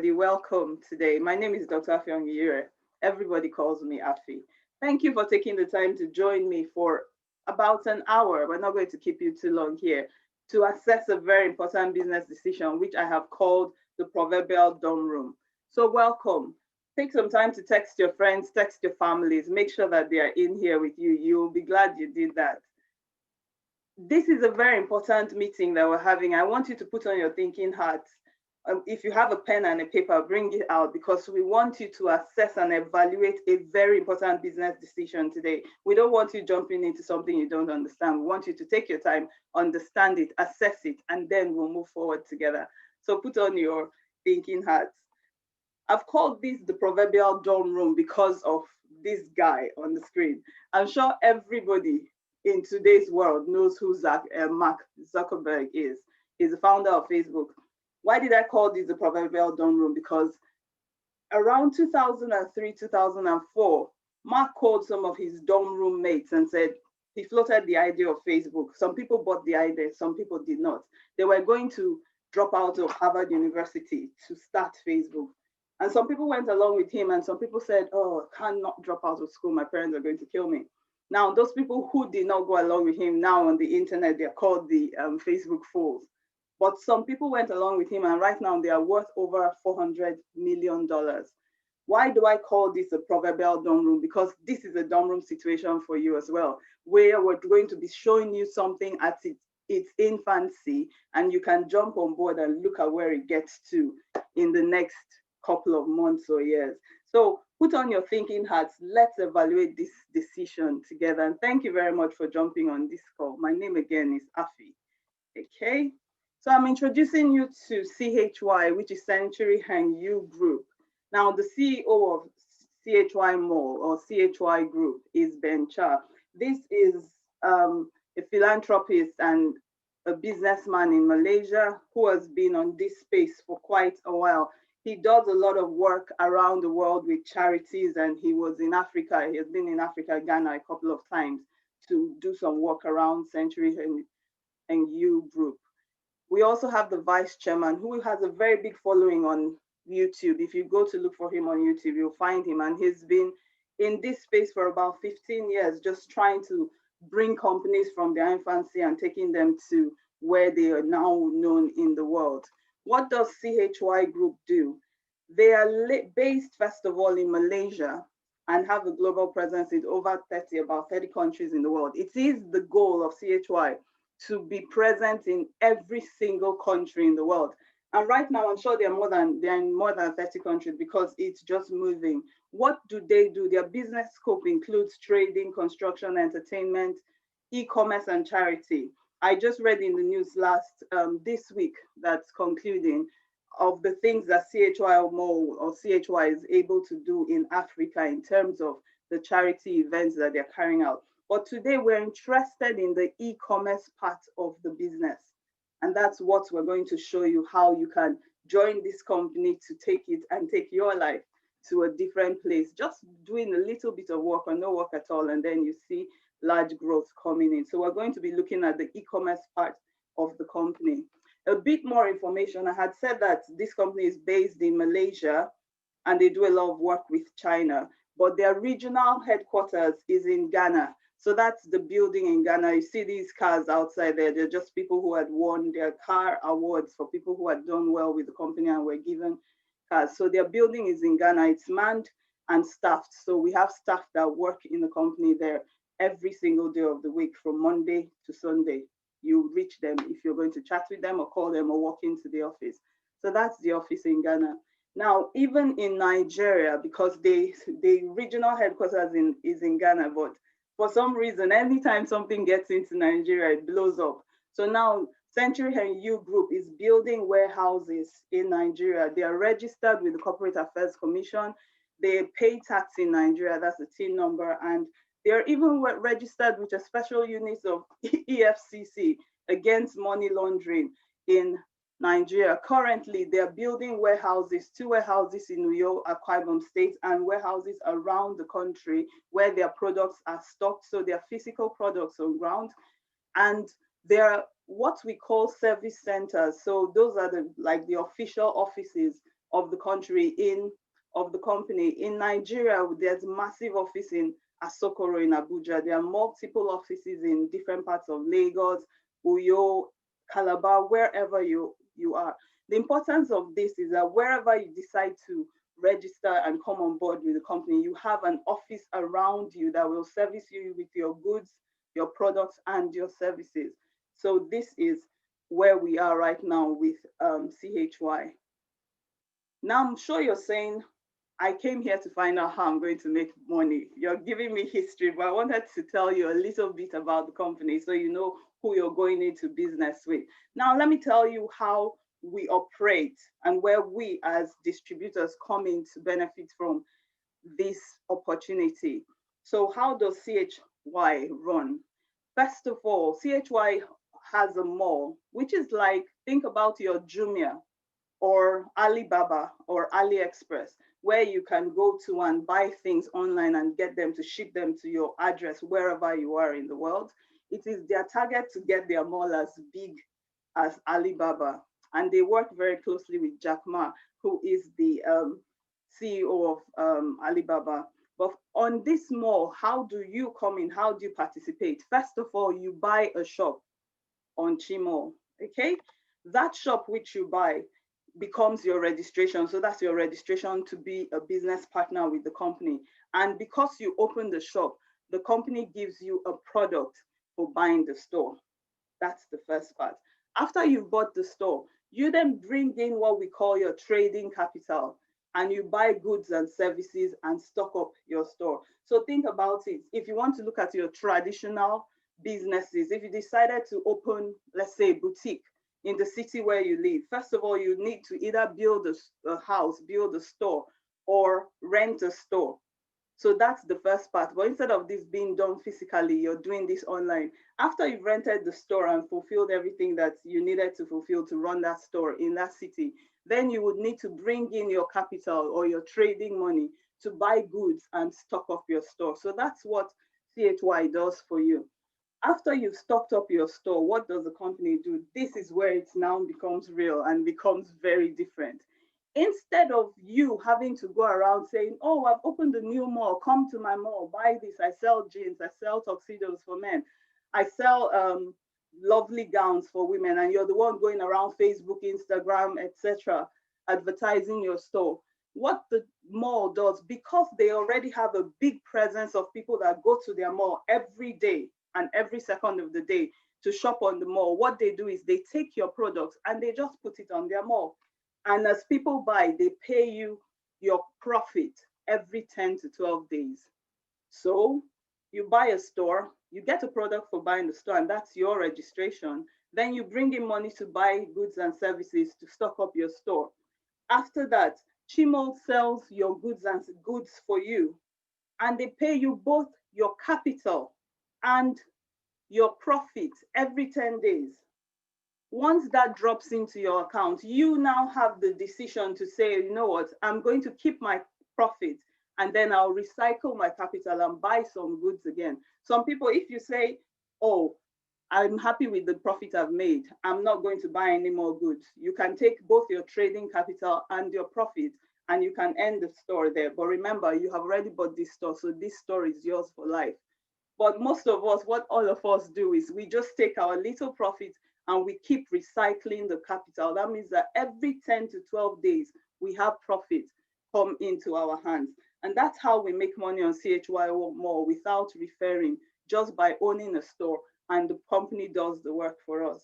Welcome today. My name is Dr. Afyong. Everybody calls me Afi. Thank you for taking the time to join me for about an hour. We're not going to keep you too long here to assess a very important business decision, which I have called the proverbial dorm room. So, welcome. Take some time to text your friends, text your families, make sure that they are in here with you. You'll be glad you did that. This is a very important meeting that we're having. I want you to put on your thinking hat. If you have a pen and a paper, bring it out because we want you to assess and evaluate a very important business decision today. We don't want you jumping into something you don't understand. We want you to take your time, understand it, assess it, and then we'll move forward together. So put on your thinking hats. I've called this the proverbial dorm room because of this guy on the screen. I'm sure everybody in today's world knows who Mark Zuckerberg is. He's the founder of Facebook. Why did I call this the proverbial dorm room? Because around 2003, 2004, Mark called some of his dorm room mates and said he floated the idea of Facebook. Some people bought the idea, some people did not. They were going to drop out of Harvard University to start Facebook. And some people went along with him, and some people said, oh, I cannot drop out of school. My parents are going to kill me. Now, those people who did not go along with him now on the internet, they're called the Facebook fools. But some people went along with him, and right now they are worth over $400 million. Why do I call this a proverbial dorm room? Because this is a dorm room situation for you as well, where we're going to be showing you something at its infancy, and you can jump on board and look at where it gets to in the next couple of months or years. So put on your thinking hats. Let's evaluate this decision together. And thank you very much for jumping on this call. My name again is Afi. Okay. So I'm introducing you to CHY, which is Century Hengyu Group. Now, the CEO of CHY Mall or CHY Group is Ben Cha. This is a philanthropist and a businessman in Malaysia who has been on this space for quite a while. He does a lot of work around the world with charities, and he was in Africa. He has been in Africa, Ghana, a couple of times to do some work around Century Hengyu Group. We also have the vice chairman who has a very big following on YouTube. If you go to look for him on YouTube, you'll find him. And he's been in this space for about 15 years, just trying to bring companies from their infancy and taking them to where they are now known in the world. What does CHY Group do? They are based, first of all, in Malaysia and have a global presence in over about 30 countries in the world. It is the goal of CHY to be present in every single country in the world. And right now, I'm sure they're in more than 30 countries because it's just moving. What do? Their business scope includes trading, construction, entertainment, e-commerce, and charity. I just read in the news this week that's concluding of the things that CHY Mall or CHY is able to do in Africa in terms of the charity events that they're carrying out. But today we're interested in the e-commerce part of the business. And that's what we're going to show you, how you can join this company to take it and take your life to a different place, just doing a little bit of work or no work at all. And then you see large growth coming in. So we're going to be looking at the e-commerce part of the company. A bit more information. I had said that this company is based in Malaysia and they do a lot of work with China, but their regional headquarters is in Ghana. So that's the building in Ghana. You see these cars outside there. They're just people who had won their car awards for people who had done well with the company and were given cars. So their building is in Ghana. It's manned and staffed. So we have staff that work in the company there every single day of the week from Monday to Sunday. You reach them if you're going to chat with them or call them or walk into the office. So that's the office in Ghana. Now, even in Nigeria, because the regional headquarters is in Ghana, but for some reason, anytime something gets into Nigeria, it blows up. So now Century Hengyu Group is building warehouses in Nigeria. They are registered with the Corporate Affairs Commission. They pay tax in Nigeria, that's the TIN number, and they are even registered with a special unit of EFCC against money laundering in Nigeria. Currently, they are building warehouses, 2 warehouses in Uyo, Akwa Ibom State, and warehouses around the country where their products are stocked. So they are physical products on ground, and they are what we call service centers. So those are the official offices of the country in of the company. In Nigeria, there's massive office in Asokoro in Abuja. There are multiple offices in different parts of Lagos, Uyo, Calabar, wherever you are. The importance of this is that wherever you decide to register and come on board with the company, you have an office around you that will service you with your goods, your products, and your services. So this is where we are right now with CHY. Now I'm sure you're saying, I came here to find out how I'm going to make money. You're giving me history, but I wanted to tell you a little bit about the company so you know who you're going into business with. Now, let me tell you how we operate and where we as distributors come in to benefit from this opportunity. So, how does CHY run? First of all, CHY has a mall, which is like, think about your Jumia or Alibaba or AliExpress, where you can go to and buy things online and get them to ship them to your address wherever you are in the world. It is their target to get their mall as big as Alibaba. And they work very closely with Jack Ma, who is the CEO of Alibaba. But on this mall, how do you come in? How do you participate? First of all, you buy a shop on Chymall, okay? That shop which you buy becomes your registration. So that's your registration to be a business partner with the company. And because you open the shop, the company gives you a product for buying the store. That's the first part. After you've bought the store, you then bring in what we call your trading capital, and you buy goods and services and stock up your store. So think about it. If you want to look at your traditional businesses, if you decided to open, let's say, a boutique in the city where you live, first of all, you need to either build a house, build a store, or rent a store. So that's the first part. But instead of this being done physically, you're doing this online. After you've rented the store and fulfilled everything that you needed to fulfill to run that store in that city, then you would need to bring in your capital or your trading money to buy goods and stock up your store. So that's what CHY does for you. After you've stocked up your store, what does the company do? This is where it now becomes real and becomes very different. Instead of you having to go around saying, oh, I've opened a new mall, come to my mall, buy this. I sell jeans, I sell tuxedos for men, I sell lovely gowns for women, and you're the one going around Facebook, Instagram, etc., advertising your store. What the mall does, because they already have a big presence of people that go to their mall every day and every second of the day to shop on the mall, what they do is they take your products and they just put it on their mall. And as people buy, they pay you your profit every 10 to 12 days. So you buy a store, you get a product for buying the store, and that's your registration. Then you bring in money to buy goods and services to stock up your store. After that, Chymall sells your goods and goods for you, and they pay you both your capital and your profit every 10 days. Once that drops into your account, you now have the decision to say, you know what, I'm going to keep my profit and then I'll recycle my capital and buy some goods again. Some people, if you say, oh, I'm happy with the profit I've made, I'm not going to buy any more goods, you can take both your trading capital and your profit and you can end the store there. But remember, you have already bought this store, so this store is yours for life. But most of us, what all of us do is we just take our little profit and we keep recycling the capital. That means that every 10 to 12 days, we have profit come into our hands. And that's how we make money on CHY more without referring, just by owning a store, and the company does the work for us.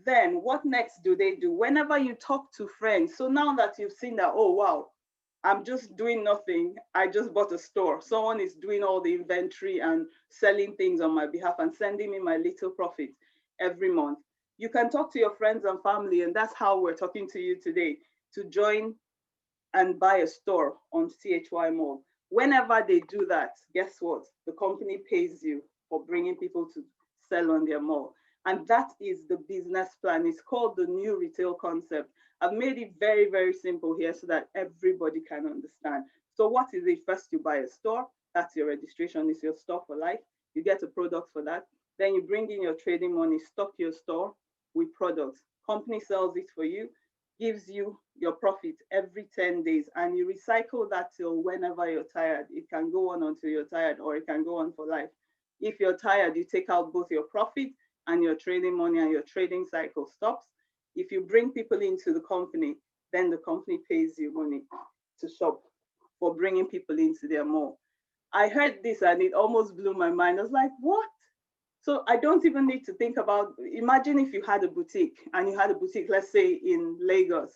Then what next do they do? Whenever you talk to friends, so now that you've seen that, oh, wow, I'm just doing nothing. I just bought a store. Someone is doing all the inventory and selling things on my behalf and sending me my little profit every month. You can talk to your friends and family, and that's how we're talking to you today, to join and buy a store on CHY Mall. Whenever they do that, guess what? The company pays you for bringing people to sell on their mall. And that is the business plan. It's called the new retail concept. I've made it very, very simple here so that everybody can understand. So what is it? First, you buy a store. That's your registration. It's your store for life. You get a product for that. Then you bring in your trading money, stock your store with products. Company sells it for you. gives you your profit every 10 days, and you recycle that till whenever you're tired. It can go on until you're tired, or it can go on for life. If you're tired, you take out both your profit and your trading money, and your trading cycle stops. If you bring people into the company, then the company pays you money to shop for bringing people into their mall. I heard this and it almost blew my mind. I was like, what? So I don't even need to think about, imagine if you had a boutique and you had a boutique, let's say in Lagos,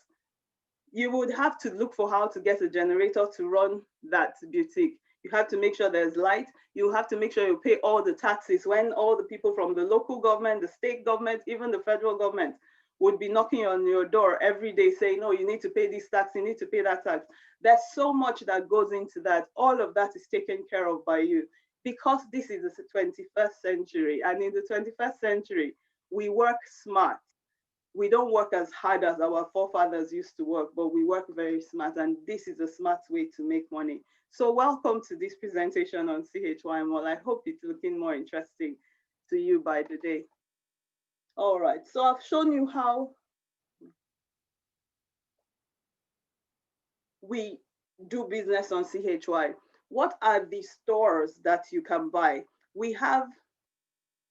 you would have to look for how to get a generator to run that boutique. You have to make sure there's light. You have to make sure you pay all the taxes when all the people from the local government, the state government, even the federal government would be knocking on your door every day saying, no, you need to pay this tax, you need to pay that tax. There's so much that goes into that. All of that is taken care of by you because this is the 21st century. And in the 21st century, we work smart. We don't work as hard as our forefathers used to work, but we work very smart, and this is a smart way to make money. So welcome to this presentation on Chymall. I hope it's looking more interesting to you by the day. All right, so I've shown you how we do business on CHY. What are the stores that you can buy? We have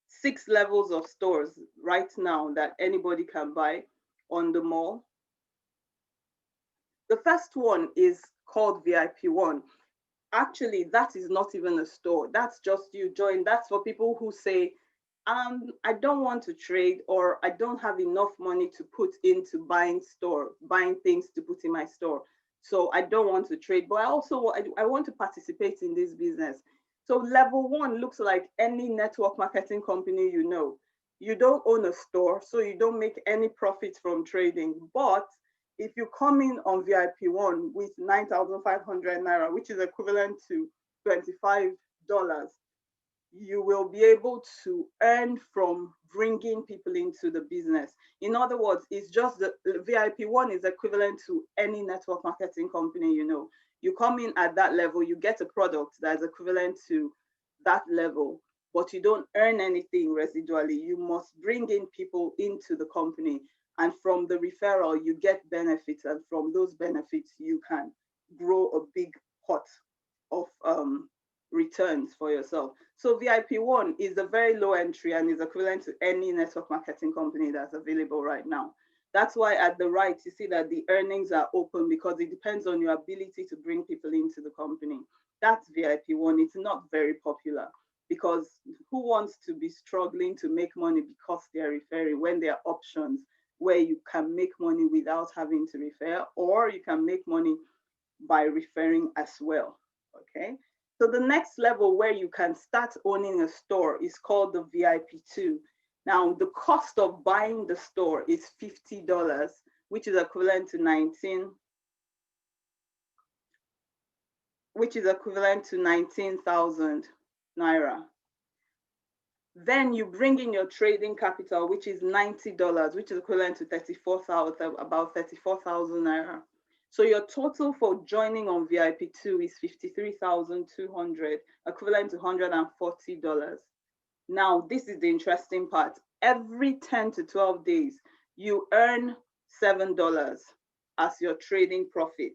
6 levels of stores right now that anybody can buy on the mall. The first one is called VIP1. Actually, that is not even a store. That's just you join. That's for people who say, I don't want to trade, or I don't have enough money to put into buying things to put in my store. So I don't want to trade, but I want to participate in this business. So level 1 looks like any network marketing company you know. You don't own a store, so you don't make any profits from trading. But if you come in on VIP1 with 9,500 Naira, which is equivalent to $25, you will be able to earn from bringing people into the business. In other words, it's just the VIP1 is equivalent to any network marketing company you know. You come in at that level, you get a product that's equivalent to that level, but you don't earn anything residually. You must bring in people into the company, and from the referral, you get benefits, and from those benefits, you can grow a big pot of returns for yourself. So VIP1 is a very low entry and is equivalent to any network marketing company that's available right now. That's why at the right, you see that the earnings are open because it depends on your ability to bring people into the company. That's VIP1. It's not very popular because who wants to be struggling to make money because they're referring when there are options where you can make money without having to refer, or you can make money by referring as well, okay? So the next level where you can start owning a store is called the VIP2. Now, the cost of buying the store is $50, which is equivalent to 19,000 Naira. Then you bring in your trading capital, which is $90, which is equivalent to 34,000, about 34,000 Naira. So your total for joining on VIP2 is 53,200, equivalent to $140. Now, this is the interesting part. Every 10 to 12 days, you earn $7 as your trading profit.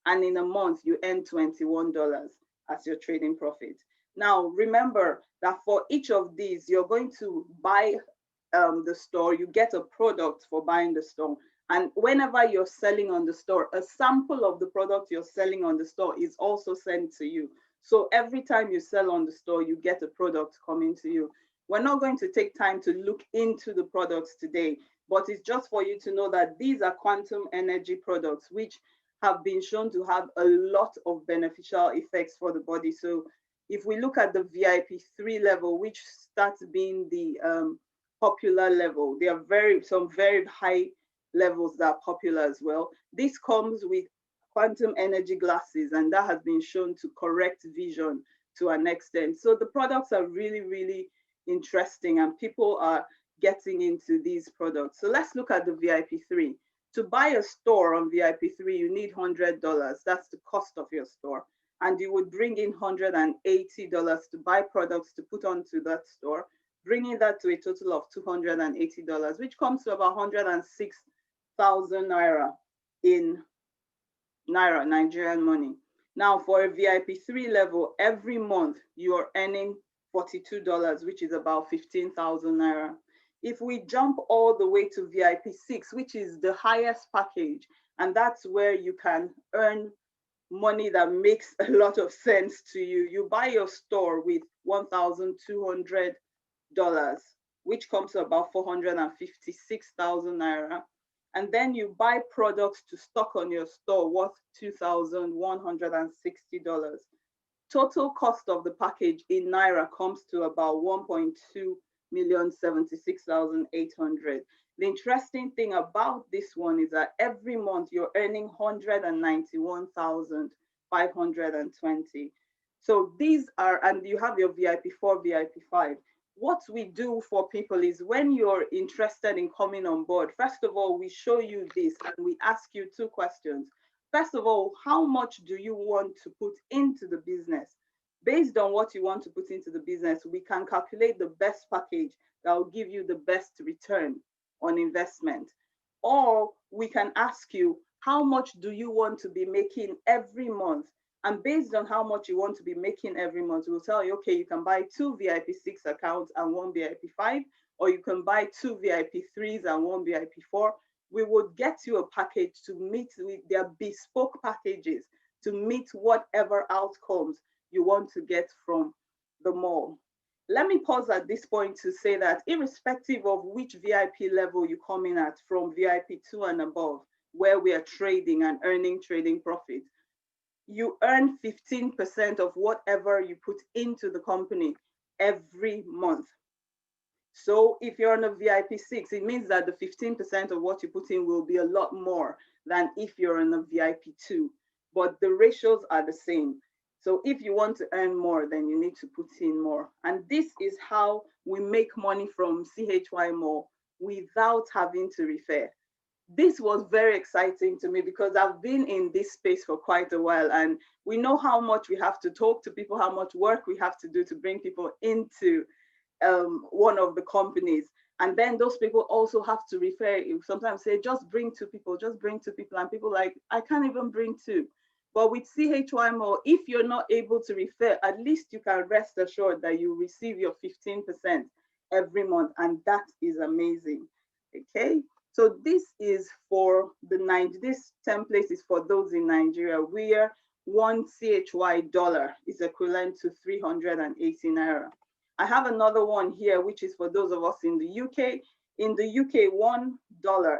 And in a month, you earn $21 as your trading profit. Now, remember that for each of these, you're going to buy the store, you get a product for buying the store. And whenever you're selling on the store, a sample of the product you're selling on the store is also sent to you. So every time you sell on the store, you get a product coming to you. We're not going to take time to look into the products today, but it's just for you to know that these are quantum energy products, which have been shown to have a lot of beneficial effects for the body. So if we look at the VIP3 level, which starts being the popular level, there are some very high levels that are popular as well. This comes with quantum energy glasses, and that has been shown to correct vision to an extent. So the products are really, really interesting, and people are getting into these products. So let's look at the VIP3. To buy a store on VIP3, you need $100. That's the cost of your store. And you would bring in $180 to buy products to put onto that store, bringing that to a total of $280, which comes to about 6,000 naira in naira, Nigerian money. Now, for a VIP 3 level, every month you're earning $42, which is about 15,000 naira. If we jump all the way to VIP 6, which is the highest package, and that's where you can earn money that makes a lot of sense to you. You buy your store with $1,200, which comes to about 456,000 naira. And then you buy products to stock on your store worth $2,160. Total cost of the package in naira comes to about 1.2,076,800. The interesting thing about this one is that every month you're earning 191,520. So these are, and you have your VIP 4, VIP 5. What we do for people is when you're interested in coming on board, first of all, we show you this and we ask you two questions. First of all, how much do you want to put into the business? Based on what you want to put into the business, we can calculate the best package that will give you the best return on investment. Or we can ask you, how much do you want to be making every month? And based on how much you want to be making every month, we'll tell you, okay, you can buy 2 VIP 6 accounts and 1 VIP 5, or you can buy 2 VIP 3s and 1 VIP 4. We would get you a package to meet with their bespoke packages to meet whatever outcomes you want to get from the mall. Let me pause at this point to say that irrespective of which VIP level you come in at, from VIP 2 and above, where we are trading and earning trading profit, you earn 15% of whatever you put into the company every month. So if you're on a VIP 6, it means that the 15% of what you put in will be a lot more than if you're in a VIP 2, but the ratios are the same. So if you want to earn more, then you need to put in more. And this is how we make money from Chymall without having to refer. This was very exciting to me because I've been in this space for quite a while, and we know how much we have to talk to people, how much work we have to do to bring people into one of the companies. And then those people also have to refer you. Sometimes say, just bring 2 people, just bring 2 people. And people like, I can't even bring 2. But with Chymall, if you're not able to refer, at least you can rest assured that you receive your 15% every month. And that is amazing. Okay. So this is for this template is for those in Nigeria where 1 CHY dollar is equivalent to 380 naira. I have another one here, which is for those of us in the UK. In the UK, $1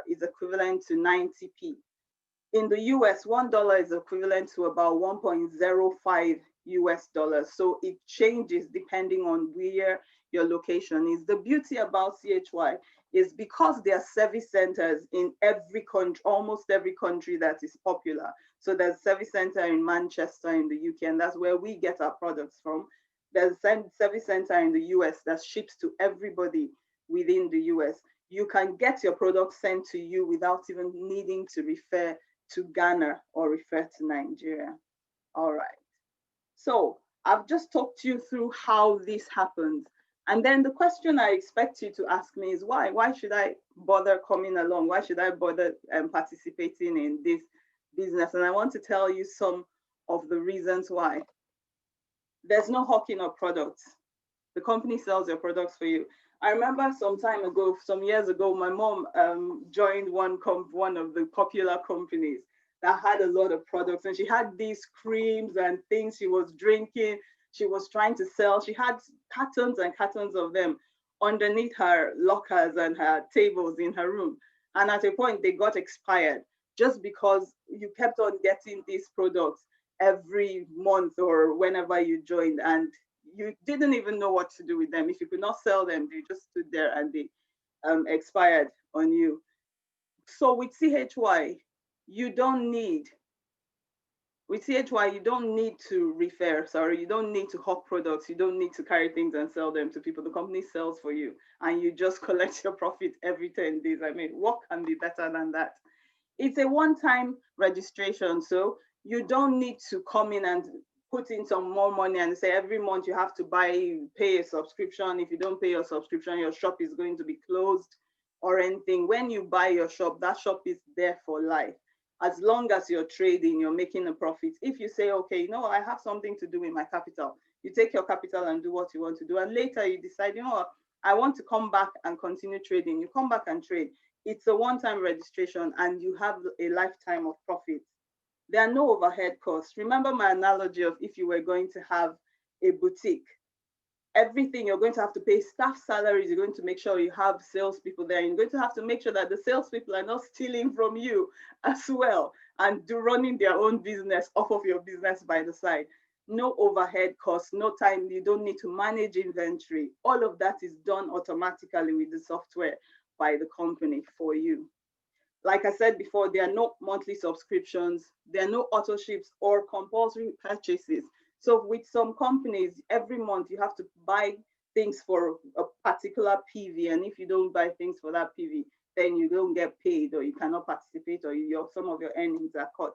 is equivalent to 90p. In the US, $1 is equivalent to about 1.05 US dollars. So it changes depending on where your location is. The beauty about CHY is because there are service centers in every country, almost every country that is popular. So there's a service center in Manchester in the UK, and that's where we get our products from. There's a service center in the US that ships to everybody within the US. You can get your product sent to you without even needing to refer to Ghana or refer to Nigeria. All right. So I've just talked you through how this happens. And then the question I expect you to ask me is why? Why should I bother coming along? Why should I bother participating in this business? And I want to tell you some of the reasons why. There's no hawking of products. The company sells your products for you. I remember some time ago, some years ago, my mom joined one of the popular companies that had a lot of products, and she had these creams and things she was drinking. She was trying to sell. She had cartons and cartons of them underneath her lockers and her tables in her room. And at a point, they got expired just because you kept on getting these products every month or whenever you joined, and you didn't even know what to do with them. If you could not sell them, they just stood there and they expired on you. So with CHY, you don't need to refer, you don't need to hawk products, you don't need to carry things and sell them to people. The company sells for you and you just collect your profit every 10 days. I mean, what can be better than that? It's a one-time registration, so you don't need to come in and put in some more money and say every month you have to pay a subscription. If you don't pay your subscription, your shop is going to be closed. or anything. When you buy your shop, that shop is there for life. As long as you're trading, you're making a profit. If you say, okay, I have something to do with my capital, you take your capital and do what you want to do. And later you decide, what, I want to come back and continue trading. You come back and trade. It's a one-time registration and you have a lifetime of profit. There are no overhead costs. Remember my analogy of if you were going to have a boutique, everything you're going to have to pay staff salaries, you're going to make sure you have salespeople there. You're going to have to make sure that the salespeople are not stealing from you as well and running their own business off of your business by the side. No overhead costs, no time, you don't need to manage inventory. All of that is done automatically with the software by the company for you. Like I said before, there are no monthly subscriptions, there are no auto ships or compulsory purchases. So with some companies, every month you have to buy things for a particular PV, and if you don't buy things for that PV, then you don't get paid or you cannot participate or some of your earnings are cut.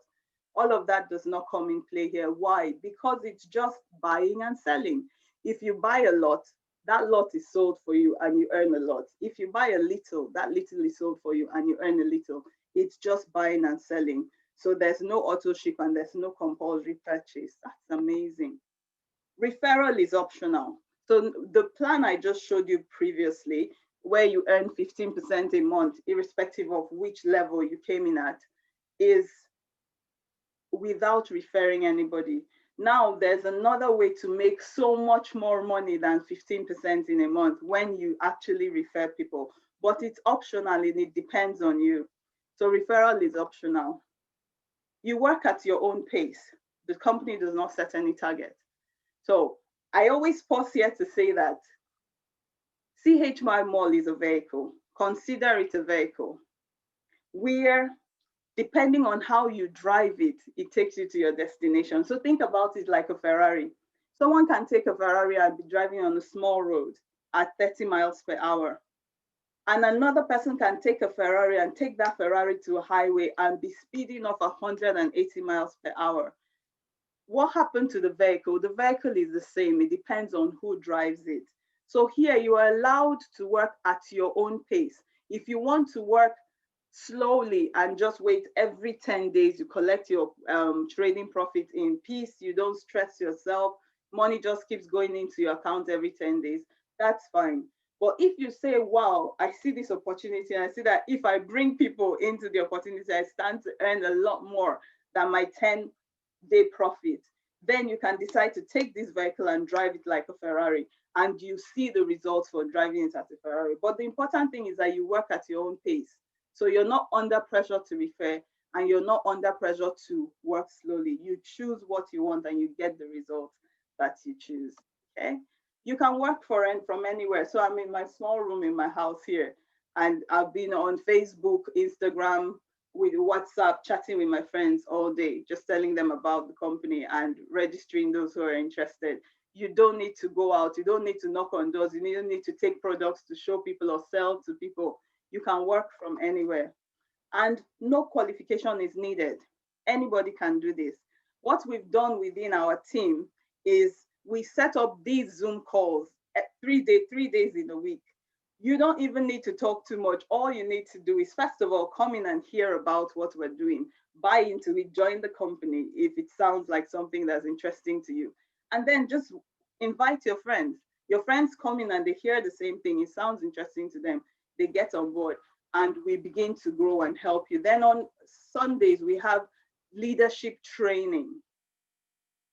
All of that does not come in play here. Why? Because it's just buying and selling. If you buy a lot, that lot is sold for you and you earn a lot. If you buy a little, that little is sold for you and you earn a little. It's just buying and selling. So there's no auto ship and there's no compulsory purchase. That's amazing. Referral is optional. So the plan I just showed you previously, where you earn 15% a month, irrespective of which level you came in at, is without referring anybody. Now there's another way to make so much more money than 15% in a month when you actually refer people, but it's optional and it depends on you. So referral is optional. You work at your own pace. The company does not set any target. So I always pause here to say that Chymall is a vehicle. Consider it a vehicle where, depending on how you drive it, it takes you to your destination. So think about it like a Ferrari. Someone can take a Ferrari and be driving on a small road at 30 miles per hour. And another person can take a Ferrari and take that Ferrari to a highway and be speeding off 180 miles per hour. What happened to the vehicle? The vehicle is the same. It depends on who drives it. So here you are allowed to work at your own pace. If you want to work slowly and just wait every 10 days, you collect your trading profit in peace, you don't stress yourself, money just keeps going into your account every 10 days, that's fine. But if you say, wow, I see this opportunity and I see that if I bring people into the opportunity, I stand to earn a lot more than my 10-day profit, then you can decide to take this vehicle and drive it like a Ferrari, and you see the results for driving it as a Ferrari. But the important thing is that you work at your own pace. So you're not under pressure to refer and you're not under pressure to work slowly. You choose what you want and you get the results that you choose, okay? You can work from anywhere. So I'm in my small room in my house here, and I've been on Facebook, Instagram, with WhatsApp, chatting with my friends all day, just telling them about the company and registering those who are interested. You don't need to go out. You don't need to knock on doors. You don't need to take products to show people or sell to people. You can work from anywhere. And no qualification is needed. Anybody can do this. What we've done within our team is we set up these Zoom calls at 3 days in a week. You don't even need to talk too much. All you need to do is, first of all, come in and hear about what we're doing, buy into it, join the company if it sounds like something that's interesting to you. And then just invite your friends. Your friends come in and they hear the same thing. It sounds interesting to them. They get on board and we begin to grow and help you. Then on Sundays, we have leadership training.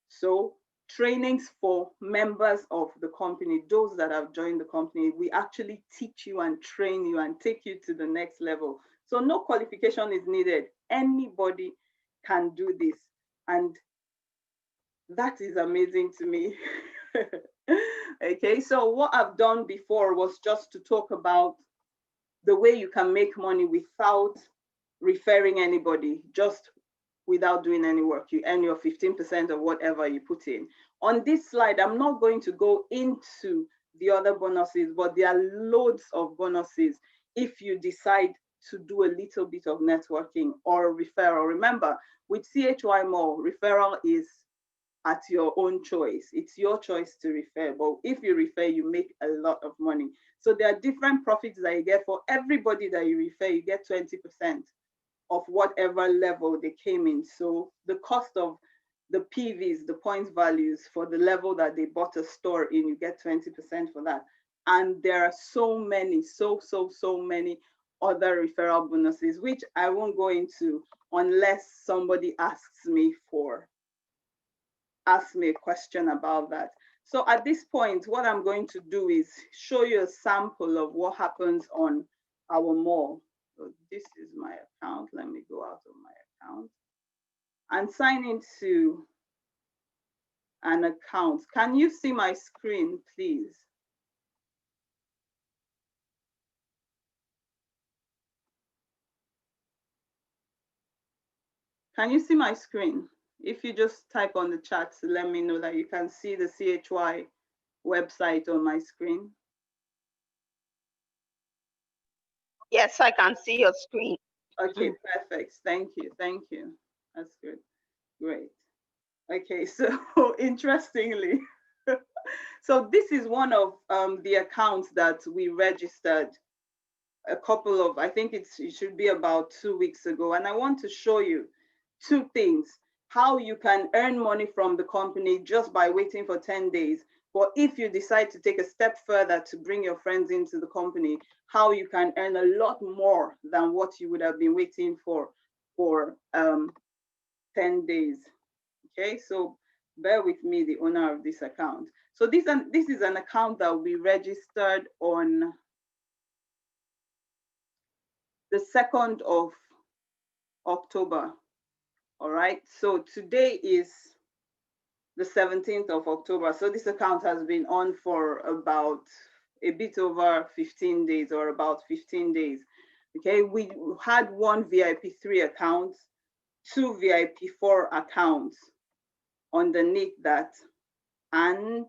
So trainings for members of the company, those that have joined the company. We actually teach you and train you and take you to the next level. So no qualification is needed. Anybody can do this. And that is amazing to me. Okay, so what I've done before was just to talk about the way you can make money without referring anybody, just without doing any work. You earn your 15% of whatever you put in. On this slide, I'm not going to go into the other bonuses, but there are loads of bonuses if you decide to do a little bit of networking or referral. Remember, with Chymall, referral is at your own choice. It's your choice to refer, but if you refer, you make a lot of money. So there are different profits that you get. For everybody that you refer, you get 20% of whatever level they came in. So the cost of the PVs, the points values for the level that they bought a store in, you get 20% for that. And there are so many, so many other referral bonuses, which I won't go into unless somebody asks me a question about that. So at this point, what I'm going to do is show you a sample of what happens on our mall. So this is my account. Let me go out of my account and sign into an account. Can you see my screen, please? Can you see my screen? If you just type on the chat to let me know that you can see the CHY website on my screen. Yes, I can see your screen. Okay, perfect. Thank you. Thank you. That's good. Great. Okay, so interestingly, so this is one of the accounts that we registered a couple of, I think it should be about 2 weeks ago. And I want to show you two things: how you can earn money from the company just by waiting for 10 days. But if you decide to take a step further to bring your friends into the company, how you can earn a lot more than what you would have been waiting for 10 days. Okay, so bear with me, the owner of this account. So this is an account that we registered on the 2nd of October. All right, so today is the 17th of October. So this account has been on for about a bit over 15 days or about 15 days. Okay, we had one VIP3 account, two VIP4 accounts underneath that, and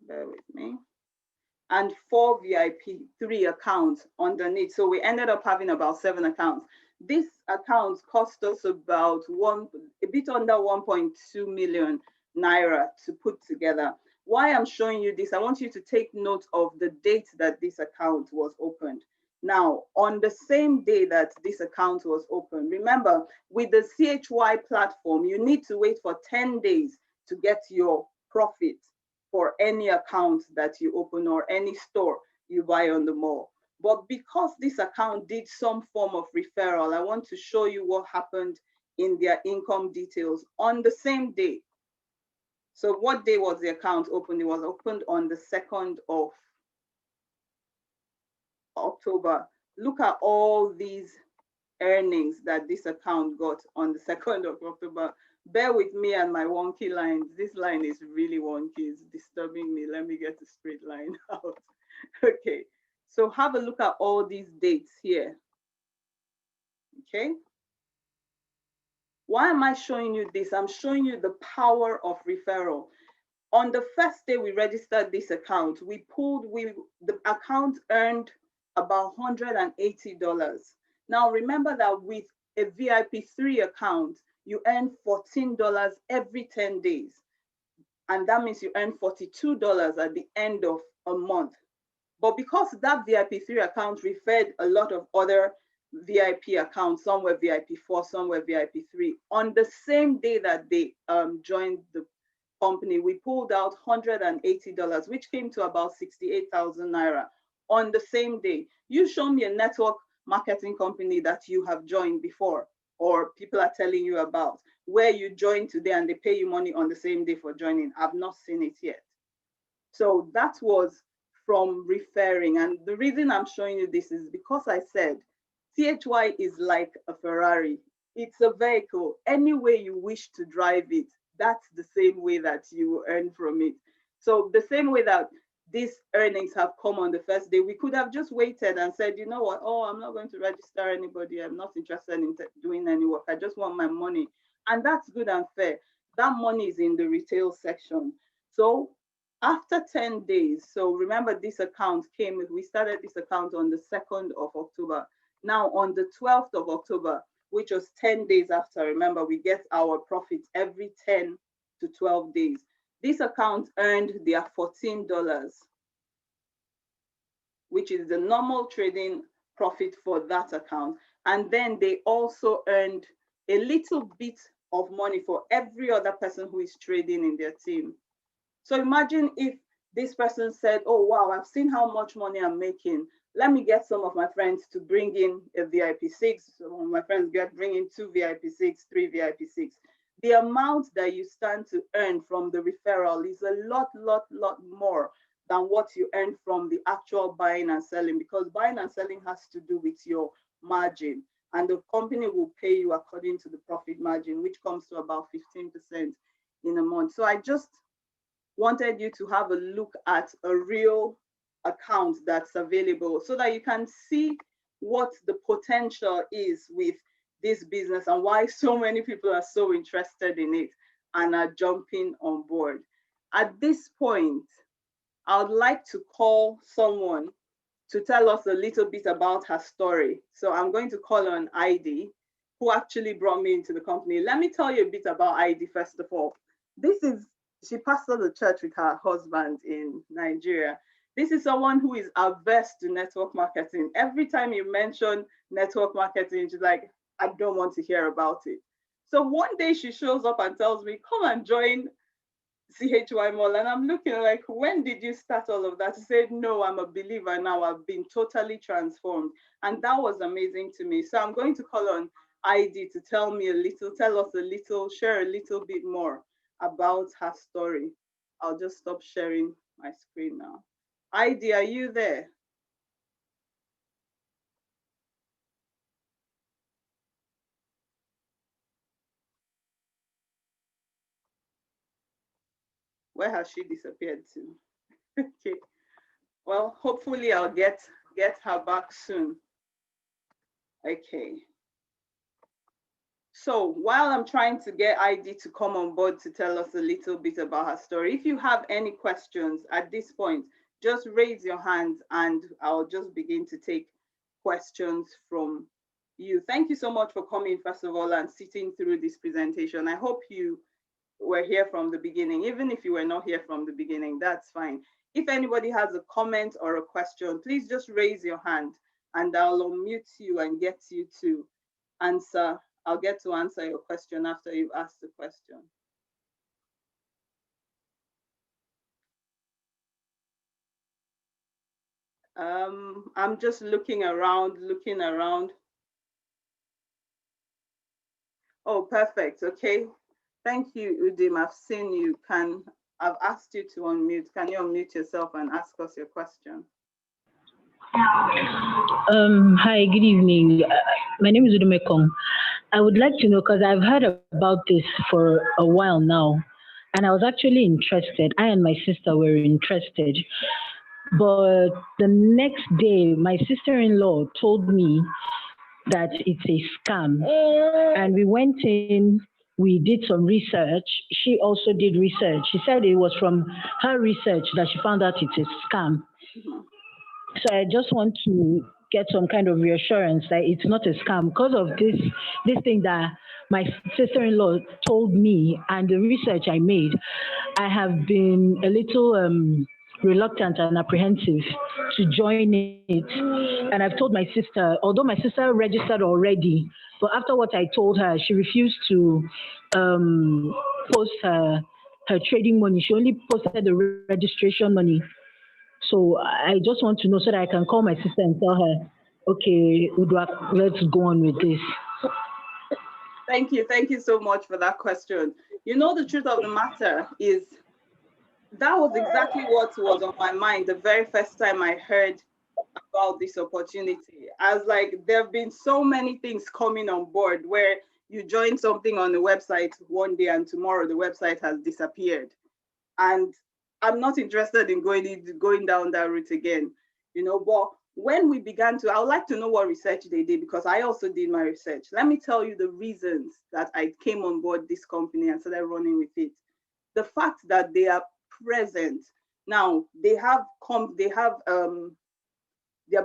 bear with me, and four VIP3 accounts underneath. So we ended up having about 7 accounts. This account cost us about a bit under 1.2 million naira to put together. Why I'm showing you this, I want you to take note of the date that this account was opened. Now, on the same day that this account was opened, remember, with the CHY platform, you need to wait for 10 days to get your profit for any account that you open or any store you buy on the mall. But because this account did some form of referral, I want to show you what happened in their income details on the same day. So what day was the account opened? It was opened on the 2nd of October. Look at all these earnings that this account got on the 2nd of October. Bear with me and my wonky lines. This line is really wonky, it's disturbing me. Let me get a straight line out. Okay, so have a look at all these dates here. Okay, why am I showing you this? I'm showing you the power of referral. On the first day we registered this account, the account earned about $180. Now remember that with a VIP3 account, you earn $14 every 10 days. And that means you earn $42 at the end of a month. But because that VIP3 account referred a lot of other VIP accounts, some were VIP4, some were VIP3, on the same day that they joined the company, we pulled out $180, which came to about 68,000 naira on the same day. You show me a network marketing company that you have joined before, or people are telling you about, where you join today and they pay you money on the same day for joining. I've not seen it yet. So that was from referring. And the reason I'm showing you this is because I said CHY is like a Ferrari. It's a vehicle. Any way you wish to drive it, that's the same way that you earn from it. So the same way that these earnings have come on the first day, we could have just waited and said, you know what, oh, I'm not going to register anybody. I'm not interested in doing any work. I just want my money. And that's good and fair. That money is in the retail section. So after 10 days, so remember this account we started this account on the 2nd of October. Now on the 12th of October, which was 10 days after. Remember, we get our profits every 10 to 12 days. This account earned their $14, which is the normal trading profit for that account. And then they also earned a little bit of money for every other person who is trading in their team. So imagine if this person said, oh, wow, I've seen how much money I'm making. Let me get some of my friends to bring in a VIP6. So my friends bring in 2 VIP6, 3 VIP6. The amount that you stand to earn from the referral is a lot more than what you earn from the actual buying and selling, because buying and selling has to do with your margin, and the company will pay you according to the profit margin, which comes to about 15% in a month. So I just wanted you to have a look at a real account that's available so that you can see what the potential is with this business and why so many people are so interested in it and are jumping on board. At this point, I would like to call someone to tell us a little bit about her story. So I'm going to call on ID, who actually brought me into the company. Let me tell you a bit about ID first of all. She pastored the church with her husband in Nigeria. This is someone who is averse to network marketing. Every time you mention network marketing, she's like, I don't want to hear about it. So one day she shows up and tells me, come and join Chymall. And I'm looking like, when did you start all of that? She said, no, I'm a believer now. I've been totally transformed. And that was amazing to me. So I'm going to call on ID to tell us a little, share a little bit more about her story. I'll just stop sharing my screen now. ID, are you there? Where has she disappeared to? Okay. Well, hopefully I'll get her back soon. Okay. So while I'm trying to get ID to come on board to tell us a little bit about her story, if you have any questions at this point, just raise your hand and I'll just begin to take questions from you. Thank you so much for coming, first of all, and sitting through this presentation. I hope you were here from the beginning. Even if you were not here from the beginning, that's fine. If anybody has a comment or a question, please just raise your hand and I'll unmute you and get you to answer. I'll get to answer your question after you've asked the question. I'm just looking around. Oh, perfect. Okay. Thank you, Udim. I've seen you. I've asked you to unmute. Can you unmute yourself and ask us your question? Hi, good evening. My name is Udumekong. I would like to know because I've heard about this for a while now, and I was actually interested. I and my sister were interested, but the next day, my sister-in-law told me that it's a scam, and we went in. We did some research. She also did research. She said it was from her research that she found out it's a scam. So I just want to get some kind of reassurance that it's not a scam because of this thing that my sister-in-law told me and the research I made. I have been a little reluctant and apprehensive to join it, and I've told my sister. Although my sister registered already, but after what I told her, she refused to post her trading money. She only posted the registration money. So I just want to know so that I can call my sister and tell her, okay, Udwa, let's go on with this. Thank you so much for that question. You know, the truth of the matter is that was exactly what was on my mind the very first time I heard about this opportunity. I was like, there have been so many things coming on board where you join something on the website one day and tomorrow the website has disappeared. And I'm not interested in going down that route again, you know. But when we began to, I would like to know what research they did because I also did my research. Let me tell you the reasons that I came on board this company and started running with it. The fact that they are present now, they are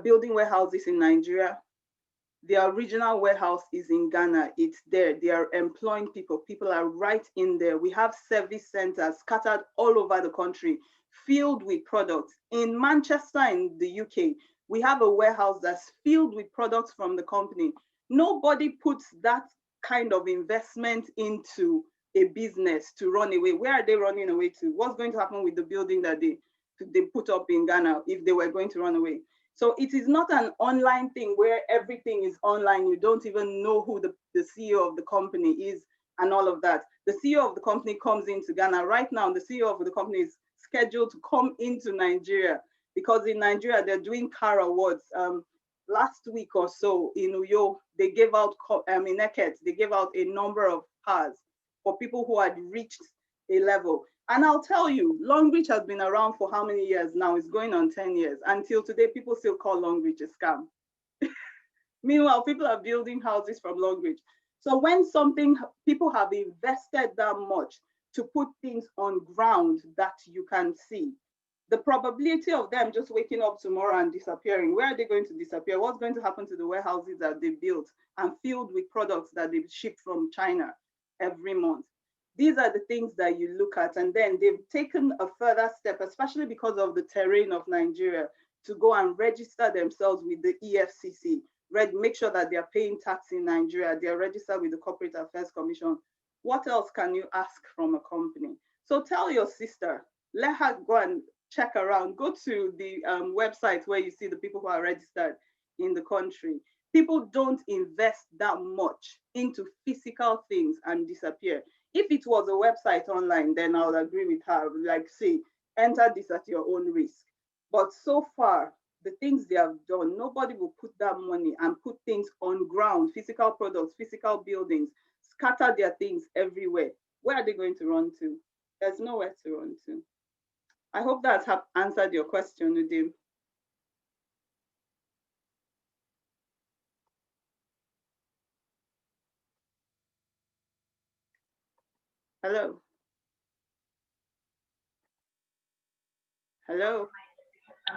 building warehouses in Nigeria. Their original warehouse is in Ghana. It's there. They are employing people. People are right in there. We have service centers scattered all over the country, filled with products. In Manchester, in the UK, we have a warehouse that's filled with products from the company. Nobody puts that kind of investment into a business to run away. Where are they running away to? What's going to happen with the building that they put up in Ghana if they were going to run away? So it is not an online thing where everything is online. You don't even know who the CEO of the company is and all of that. The CEO of the company comes into Ghana. Right now, the CEO of the company is scheduled to come into Nigeria because in Nigeria, they're doing car awards. Last week or so in Uyo, they gave out, in Eket, they gave out a number of cars for people who had reached a level. And I'll tell you, Long Beach has been around for how many years now? It's going on 10 years. Until today, people still call Long Beach a scam. Meanwhile, people are building houses from Long Beach. So when people have invested that much to put things on ground that you can see, the probability of them just waking up tomorrow and disappearing, where are they going to disappear? What's going to happen to the warehouses that they built and filled with products that they ship from China every month? These are the things that you look at. And then they've taken a further step, especially because of the terrain of Nigeria, to go and register themselves with the EFCC, make sure that they're paying tax in Nigeria, they're registered with the Corporate Affairs Commission. What else can you ask from a company? So tell your sister, let her go and check around, go to the website where you see the people who are registered in the country. People don't invest that much into physical things and disappear. If it was a website online, then I would agree with her, like say, enter this at your own risk. But so far, the things they have done, nobody will put that money and put things on ground, physical products, physical buildings, scatter their things everywhere. Where are they going to run to? There's nowhere to run to. I hope that's answered your question, Udim. Hello. Hello.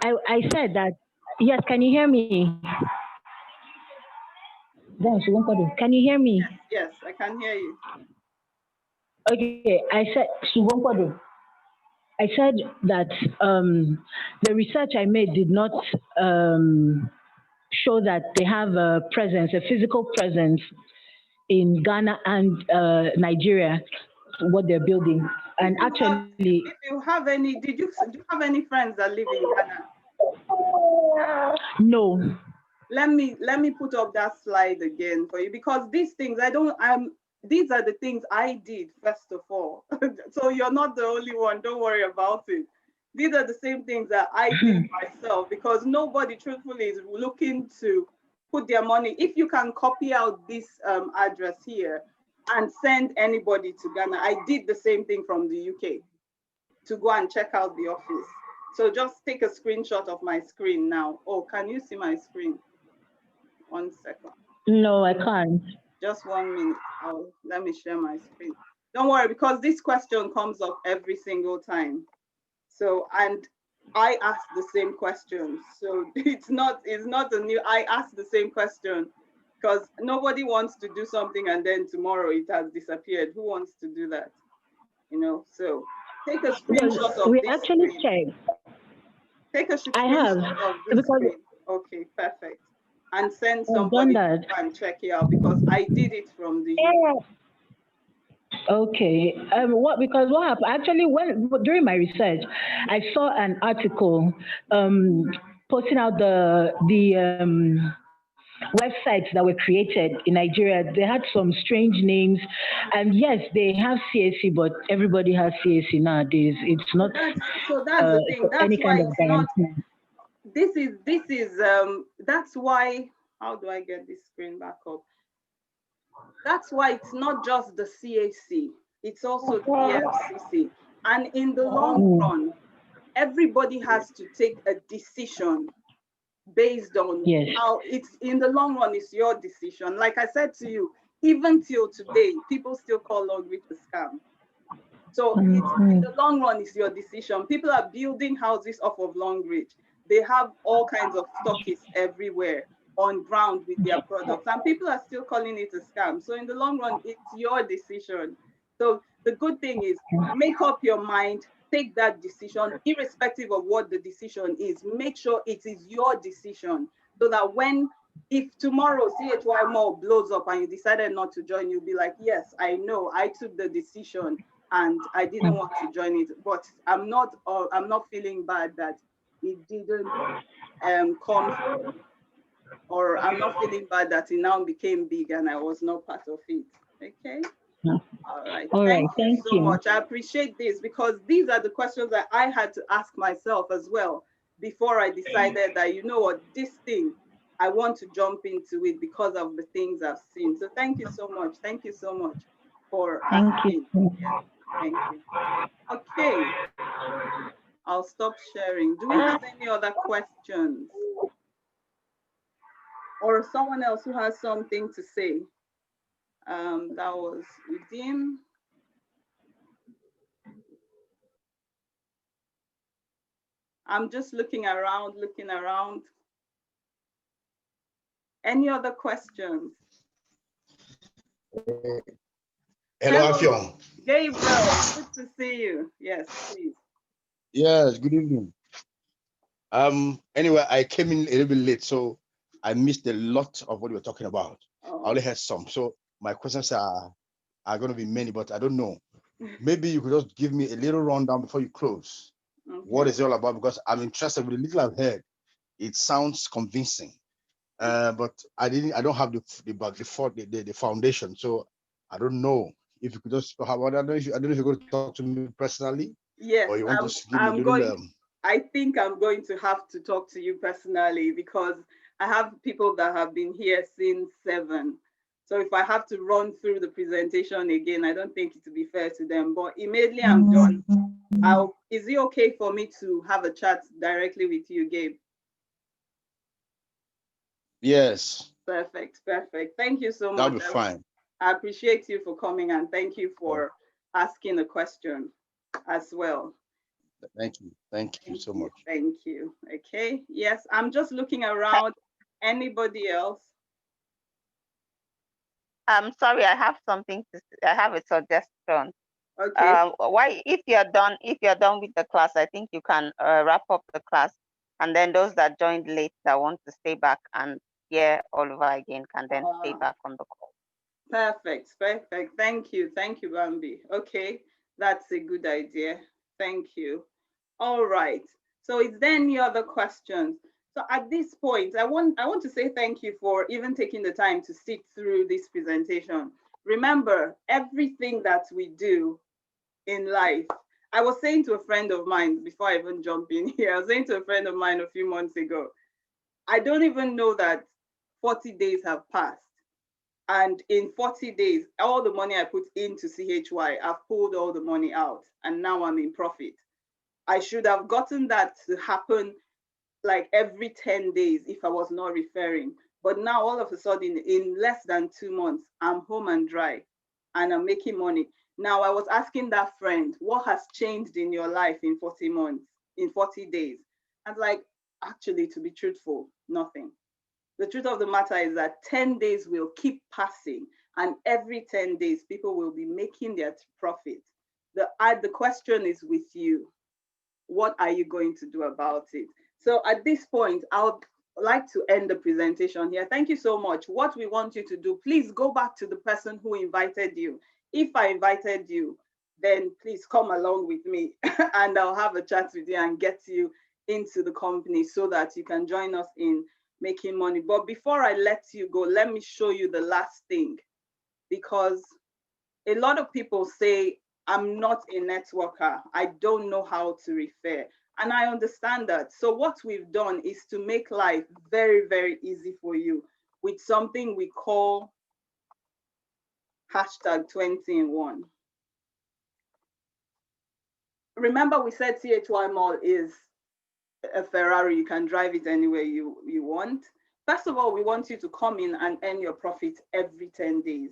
I said that, yes, can you hear me? Can you hear me? Yes, I can hear you. Okay, I said that the research I made did not show that they have a presence, a physical presence in Ghana and Nigeria, what they're building. And actually, if you have any, do you have any friends that live in Ghana? no. Let me put up that slide again for you, because these things these are the things I did first of all. So you're not the only one, don't worry about it. These are the same things that I did myself, because nobody truthfully is looking to put their money. If you can copy out this address here and send anybody to Ghana, I did the same thing from the UK to go and check out the office. So just take a screenshot of my screen now. Oh, can you see my screen? 1 second. No, I can't. Just 1 minute. Let me share my screen. Don't worry, because this question comes up every single time. So, and I ask the same question. So it's not a new, I ask the same question, because nobody wants to do something and then tomorrow it has disappeared. Who wants to do that? You know, so take a screenshot of we this actually screen. checked. Take a I have, screenshot of this because screen. Okay, perfect. And send I've done somebody to that. go and check it out, because I did it from the UK. Okay. Because what happened actually, when during my research, I saw an article posting out the websites that were created in Nigeria. They had some strange names, and yes, they have CAC, but everybody has CAC nowadays. It's not So that's the thing. any That's why kind of it's not. guarantee. That's why. How do I get this screen back up? That's why it's not just the CAC. It's also the EFCC. And in the long run, everybody has to take a decision based on how it's in the long run. It's your decision. Like I said to you, even till today, people still call Long Beach a scam. So in the long run, it's your decision. People are building houses off of Long Beach. They have all kinds of stockists everywhere. on ground with their products, and people are still calling it a scam. So in the long run, it's your decision. So the good thing is, make up your mind, take that decision, irrespective of what the decision is. Make sure it is your decision, so that when, if tomorrow CHY Mall blows up and you decided not to join, you'll be like, yes, I know, I took the decision and I didn't want to join it, but I'm not feeling bad that it didn't come through, or I'm not feeling bad that it now became big and I was not part of it. Okay. All right. All right. Thank you Thank so you. much. I appreciate this, because these are the questions that I had to ask myself as well before I decided that, you know what, this thing, I want to jump into it because of the things I've seen. So thank you so much. Thank you so much for Thank asking. you. Yes. Thank you. Okay. I'll stop sharing. Do we have any other questions? Or someone else who has something to say? That was Redeem. I'm just looking around, looking around. Any other questions? Hello, Afion. Gabriel, good to see you. Yes, please. Yes, good evening. Anyway, I came in a little bit late, so I missed a lot of what you were talking about. I only heard some, so my questions are going to be many, but I don't know. Maybe you could just give me a little rundown before you close. Okay. What is it all about? Because I'm interested with the little I've heard. It sounds convincing, but I don't have the foundation, so I don't know. If you could just I don't know if you're going to talk to me personally. Yes, or you want to give me a little. I think I'm going to have to talk to you personally, because I have people that have been here since 7. So if I have to run through the presentation again, I don't think it would be fair to them. But immediately I'm done, is it okay for me to have a chat directly with you, Gabe? Yes. Perfect. Thank you so much. That'll be fine. I appreciate you for coming, and thank you for asking a question as well. Thank you so much. Thank you. Okay. Yes, I'm just looking around. Anybody else? I'm sorry, I have something to say. I have a suggestion. Okay. Why, if you're done with the class, I think you can wrap up the class, and then those that joined late that want to stay back and hear all over again can then stay back on the call. Perfect. Thank you, Bambi. Okay, that's a good idea. Thank you. All right. So is there any other questions? So at this point, I want to say thank you for even taking the time to sit through this presentation. Remember, everything that we do in life, I was saying to a friend of mine before I even jump in here, I was saying to a friend of mine a few months ago, I don't even know that 40 days have passed. And in 40 days, all the money I put into CHY, I've pulled all the money out, and now I'm in profit. I should have gotten that to happen like every 10 days if I was not referring. But now all of a sudden, in less than 2 months, I'm home and dry and I'm making money. Now I was asking that friend, what has changed in your life in 40 months, in 40 days? And like, actually, to be truthful, nothing. The truth of the matter is that 10 days will keep passing, and every 10 days, people will be making their profit. The question is with you. What are you going to do about it? So at this point, I would like to end the presentation here. Thank you so much. What we want you to do, please go back to the person who invited you. If I invited you, then please come along with me and I'll have a chat with you and get you into the company so that you can join us in making money. But before I let you go, let me show you the last thing, because a lot of people say, I'm not a networker, I don't know how to refer. And I understand that. So what we've done is to make life very, very easy for you with something we call hashtag 20 in 1. Remember, we said CHY Mall is a Ferrari, you can drive it anywhere you want. First of all, we want you to come in and earn your profit every 10 days.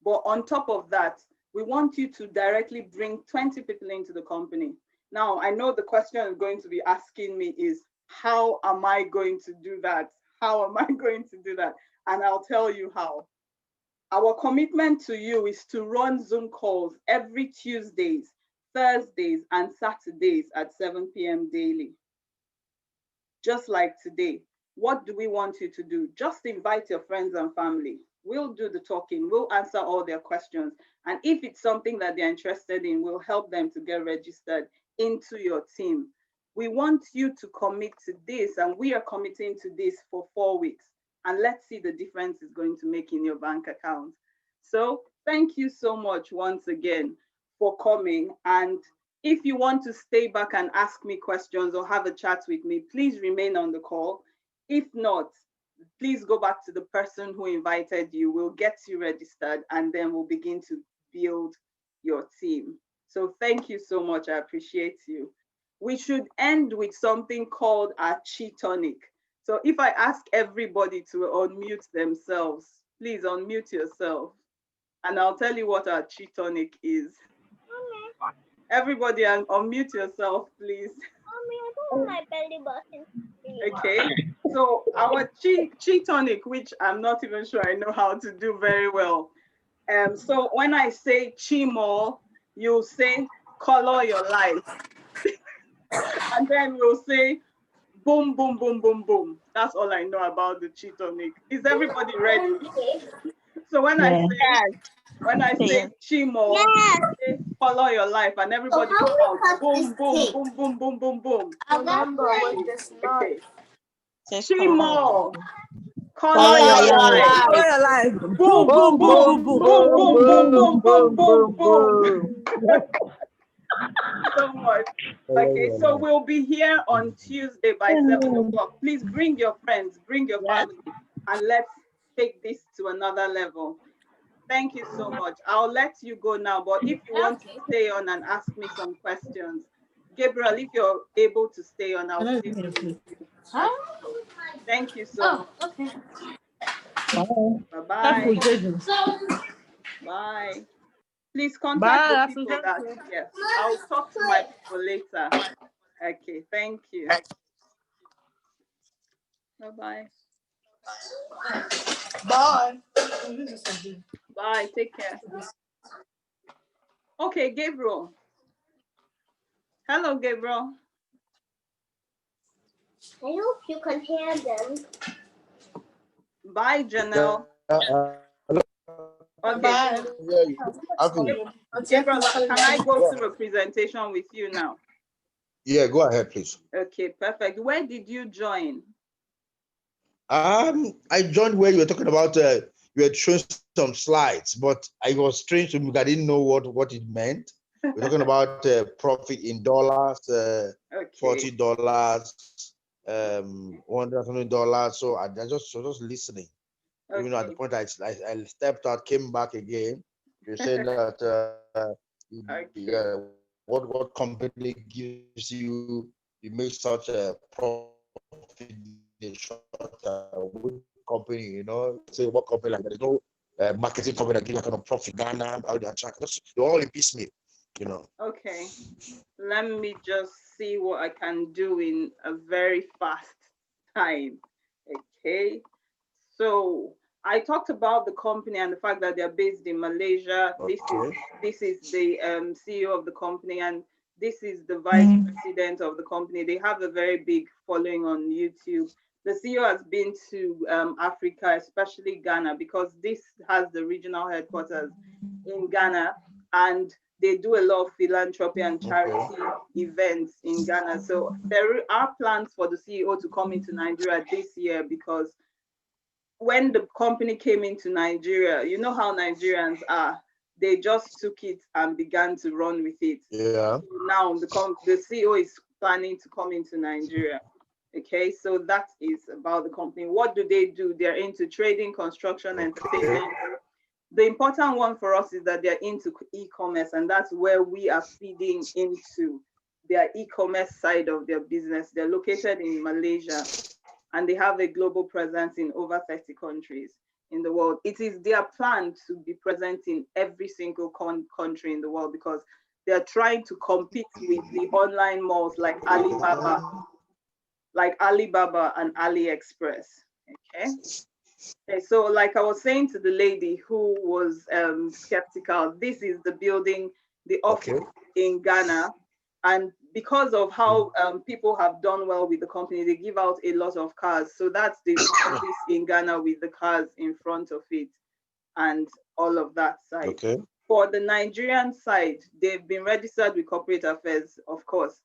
But on top of that, we want you to directly bring 20 people into the company. Now, I know the question is going to be asking me is, how am I going to do that? how am I going to do that? And I'll tell you how. Our commitment to you is to run Zoom calls every Tuesdays, Thursdays, and Saturdays at 7 p.m. daily. Just like today. What do we want you to do? Just invite your friends and family. We'll do the talking. We'll answer all their questions. And if it's something that they're interested in, we'll help them to get registered into your team. We want you to commit to this, and we are committing to this for 4 weeks. And let's see the difference it's going to make in your bank account. So thank you so much once again for coming. And if you want to stay back and ask me questions or have a chat with me, please remain on the call. If not, please go back to the person who invited you. We'll get you registered and then we'll begin to build your team. So thank you so much. I appreciate you. We should end with something called a chi tonic. So if I ask everybody to unmute themselves, please unmute yourself. And I'll tell you what our chi tonic is. Everybody unmute yourself, please. Mommy, I don't want my belly button. Okay, so our chi tonic, which I'm not even sure I know how to do very well. So when I say Chymall, you'll say color your life. And then we'll say boom, boom, boom, boom, boom. That's all I know about the chi tonic. Is everybody ready? So when I say Chymall, say follow your life, and everybody go out. Boom, boom, boom, boom, boom, boom, boom. Okay. Chymall, color your life. Boom, boom, boom, boom, boom, boom, boom, boom, boom. So much. Okay, so we'll be here on Tuesday by 7 o'clock. Please bring your friends, bring your family, and let's take this to another level. Thank you so much. I'll let you go now, but if you want to stay on and ask me some questions, Gabriel, if you're able to stay on, I'll stay on with you. Thank you so much. Okay. Bye-bye. Bye. Please contact the people that, yes, I'll talk to my people later. Okay, thank you. Bye-bye. Bye. Bye, take care. Okay, Gabriel. Hello, Gabriel. I hope you can hear them. Bye, Janelle. Okay. Bye. Gabriel, can I go through a presentation with you now? Yeah, go ahead, please. Okay, perfect. Where did you join? I joined where you were talking about. You were showing some slides, but I was strange to me because I didn't know what it meant. We're talking about profit in dollars, $40, $100. So I was just listening. Okay. You know, at the point I stepped out, came back again. You said that what company gives you make such a profit in a short which company, you know, say what company, like there's no marketing company that gives you kind of profit, Ghana, how they attract. They're all in piecemeal, you know. Okay, let me just see what I can do in a very fast time. Okay, so I talked about the company and the fact that they're based in Malaysia. Okay. This is the CEO of the company, and this is the vice president of the company. They have a very big following on YouTube. The CEO has been to Africa, especially Ghana, because this has the regional headquarters in Ghana, and they do a lot of philanthropy and charity events in Ghana. So there are plans for the CEO to come into Nigeria this year, because when the company came into Nigeria, you know how Nigerians are. They just took it and began to run with it. Yeah. Now the CEO is planning to come into Nigeria. Okay, so that is about the company. What do? They're into trading, construction, entertainment. The important one for us is that they're into e-commerce, and that's where we are feeding into their e-commerce side of their business. They're located in Malaysia, and they have a global presence in over 30 countries in the world. It is their plan to be present in every single country in the world, because they're trying to compete with the online malls like Alibaba and AliExpress. Okay. Okay, so like I was saying to the lady who was skeptical, this is the building, the office in Ghana. And because of how people have done well with the company, they give out a lot of cars. So that's the office in Ghana with the cars in front of it and all of that side. Okay. For the Nigerian side, they've been registered with Corporate Affairs, of course.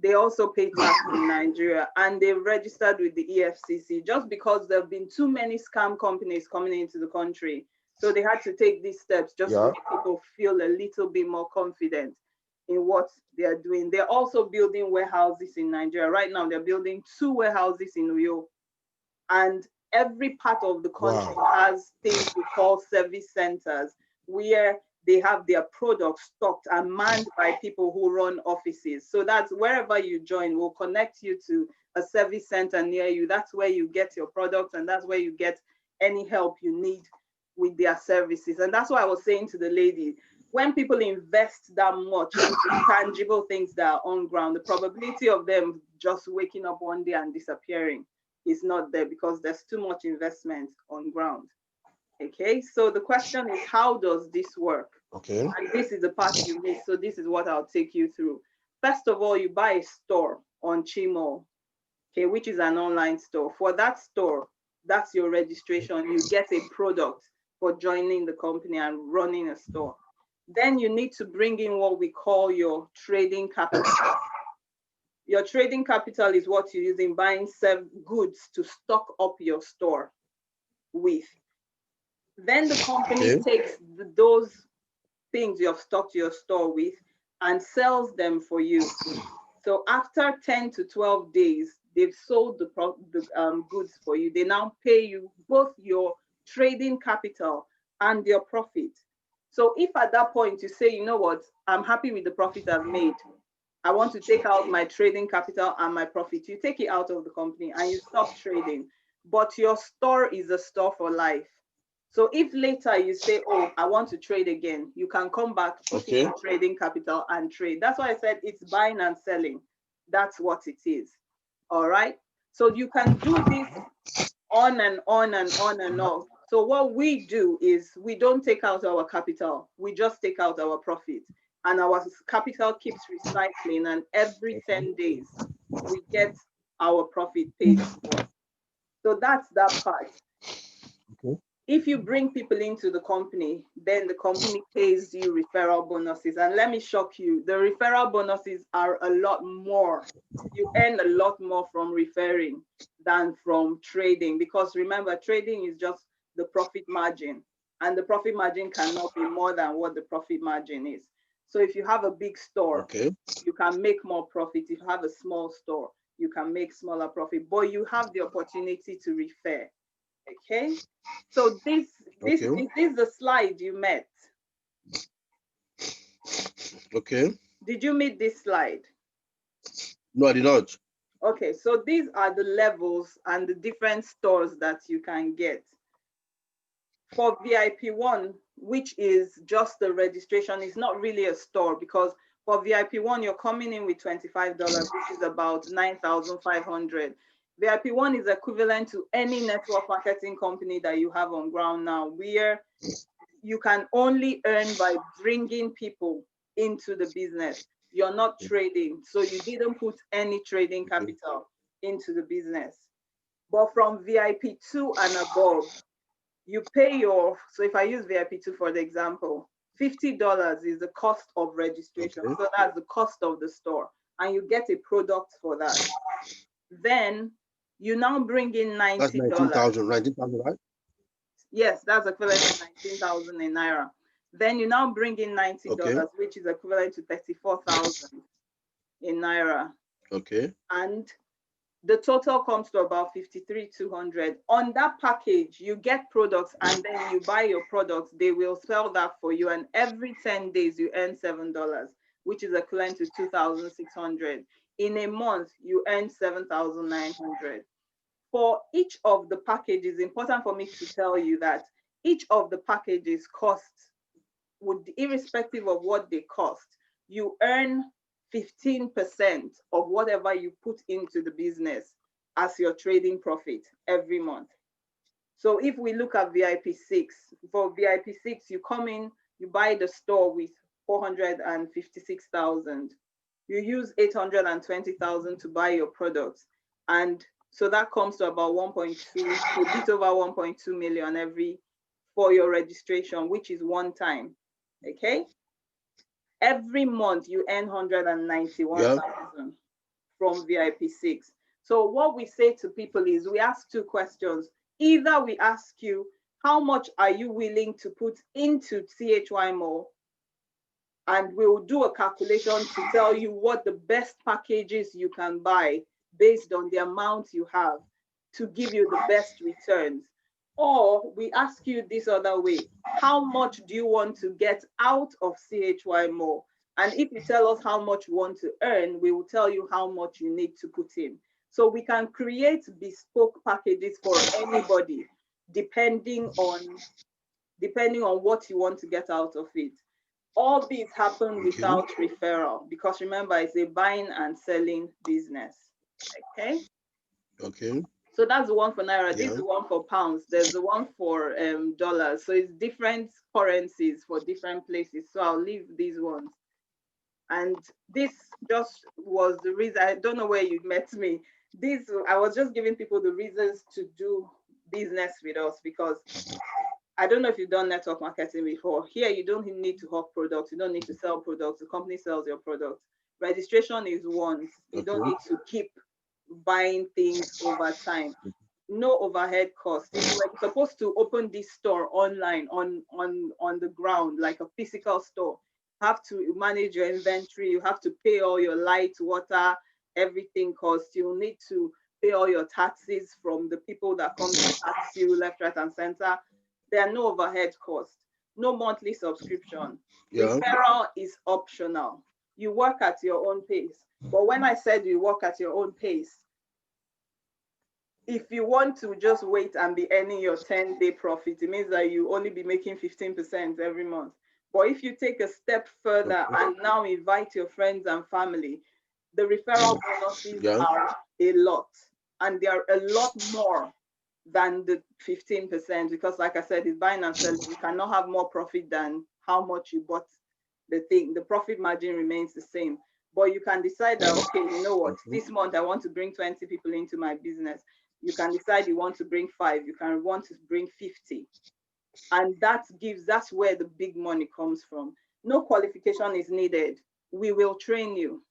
They also pay tax in Nigeria and they've registered with the EFCC just because there have been too many scam companies coming into the country. So they had to take these steps just to make people feel a little bit more confident in what they are doing. They're also building warehouses in Nigeria. Right now, they're building 2 warehouses in Uyo. And every part of the country has things we call service centers where they have their products stocked and manned by people who run offices. So that's wherever you join, we'll connect you to a service center near you. That's where you get your products and that's where you get any help you need with their services. And that's why I was saying to the lady, when people invest that much into tangible things that are on ground, the probability of them just waking up one day and disappearing is not there because there's too much investment on ground. Okay, so the question is, how does this work? Okay. And this is the part you missed, so this is what I'll take you through. First of all, you buy a store on Chymall, okay, which is an online store. For that store, that's your registration. You get a product for joining the company and running a store. Then you need to bring in what we call your trading capital. Your trading capital is what you use in buying goods to stock up your store with. Then the company takes those things you have stocked your store with and sells them for you. So after 10 to 12 days, they've sold the goods for you. They now pay you both your trading capital and your profit. So if at that point you say, you know what, I'm happy with the profit I've made, I want to take out my trading capital and my profit, you take it out of the company and you stop trading. But your store is a store for life. So if later you say, oh, I want to trade again, you can come back, put in your trading capital and trade. That's why I said it's buying and selling. That's what it is. All right. So you can do this on and on and on and on. So what we do is we don't take out our capital. We just take out our profit. And our capital keeps recycling. And every 10 days, we get our profit paid for. So that's that part. Okay. If you bring people into the company, then the company pays you referral bonuses. And let me shock you, the referral bonuses are a lot more. You earn a lot more from referring than from trading, because remember, trading is just the profit margin, and the profit margin cannot be more than what the profit margin is. So if you have a big store, you can make more profit. If you have a small store, you can make smaller profit, but you have the opportunity to refer. Okay, so this is the slide you met. Okay. Did you meet this slide? No, I did not. Okay, so these are the levels and the different stores that you can get. For VIP1, which is just the registration, it's not really a store, because for VIP1, you're coming in with $25, which is about 9,500. VIP1 is equivalent to any network marketing company that you have on ground now, where you can only earn by bringing people into the business. You're not trading, so you didn't put any trading capital into the business. But from VIP2 and above, you pay your, so if I use VIP2 for the example, $50 is the cost of registration. So that's the cost of the store, and you get a product for that. Then you now bring in $90. That's 19,000, right? Yes, that's equivalent to 19,000 in Naira. Then you now bring in $90, which is equivalent to 34,000 in Naira. Okay. And the total comes to about 53,200. On that package, you get products, and then you buy your products. They will sell that for you, and every 10 days you earn $7, which is equivalent to 2,600. In a month, you earn 7,900. For each of the packages, important for me to tell you that each of the packages costs, irrespective of what they cost, you earn 15% of whatever you put into the business as your trading profit every month. So if we look at VIP6, for VIP6, you come in, you buy the store with 456,000. You use 820,000 to buy your products. And so that comes to about 1.2, a bit over 1.2 million every for your registration, which is one time. Okay. Every month you earn 191,000 from VIP6. So what we say to people is we ask two questions. Either we ask you, how much are you willing to put into Chymall? And we'll do a calculation to tell you what the best packages you can buy based on the amount you have to give you the best returns. Or we ask you this other way, how much do you want to get out of Chymall? And if you tell us how much you want to earn, we will tell you how much you need to put in. So we can create bespoke packages for anybody, depending on what you want to get out of it. All these happen without referral, because remember, it's a buying and selling business. Okay. Okay. So that's the one for Naira. Yeah. This is the one for pounds. There's the one for dollars. So it's different currencies for different places. So I'll leave these ones. And this just was the reason. I don't know where you met me. I was just giving people the reasons to do business with us, because I don't know if you've done network marketing before. Here, you don't need to hawk products. You don't need to sell products. The company sells your products. Registration is once. You don't need to keep buying things over time. No overhead cost. If you were supposed to open this store online on the ground, like a physical store, you have to manage your inventory. You have to pay all your light, water, everything costs. You'll need to pay all your taxes from the people that come to tax you left, right, and center. There are no overhead costs, no monthly subscription. Yeah. Referral is optional. You work at your own pace. But when I said you work at your own pace, if you want to just wait and be earning your 10-day profit, it means that you only be making 15% every month. But if you take a step further and now invite your friends and family, the referral bonuses are a lot. And they are a lot more than the 15%, because like I said, it's buying and selling. You cannot have more profit than how much you bought the thing. The profit margin remains the same. But you can decide that, okay, you know what, this month I want to bring 20 people into my business. You can decide you want to bring 5, you can want to bring 50. And that's where the big money comes from. No qualification is needed. We will train you.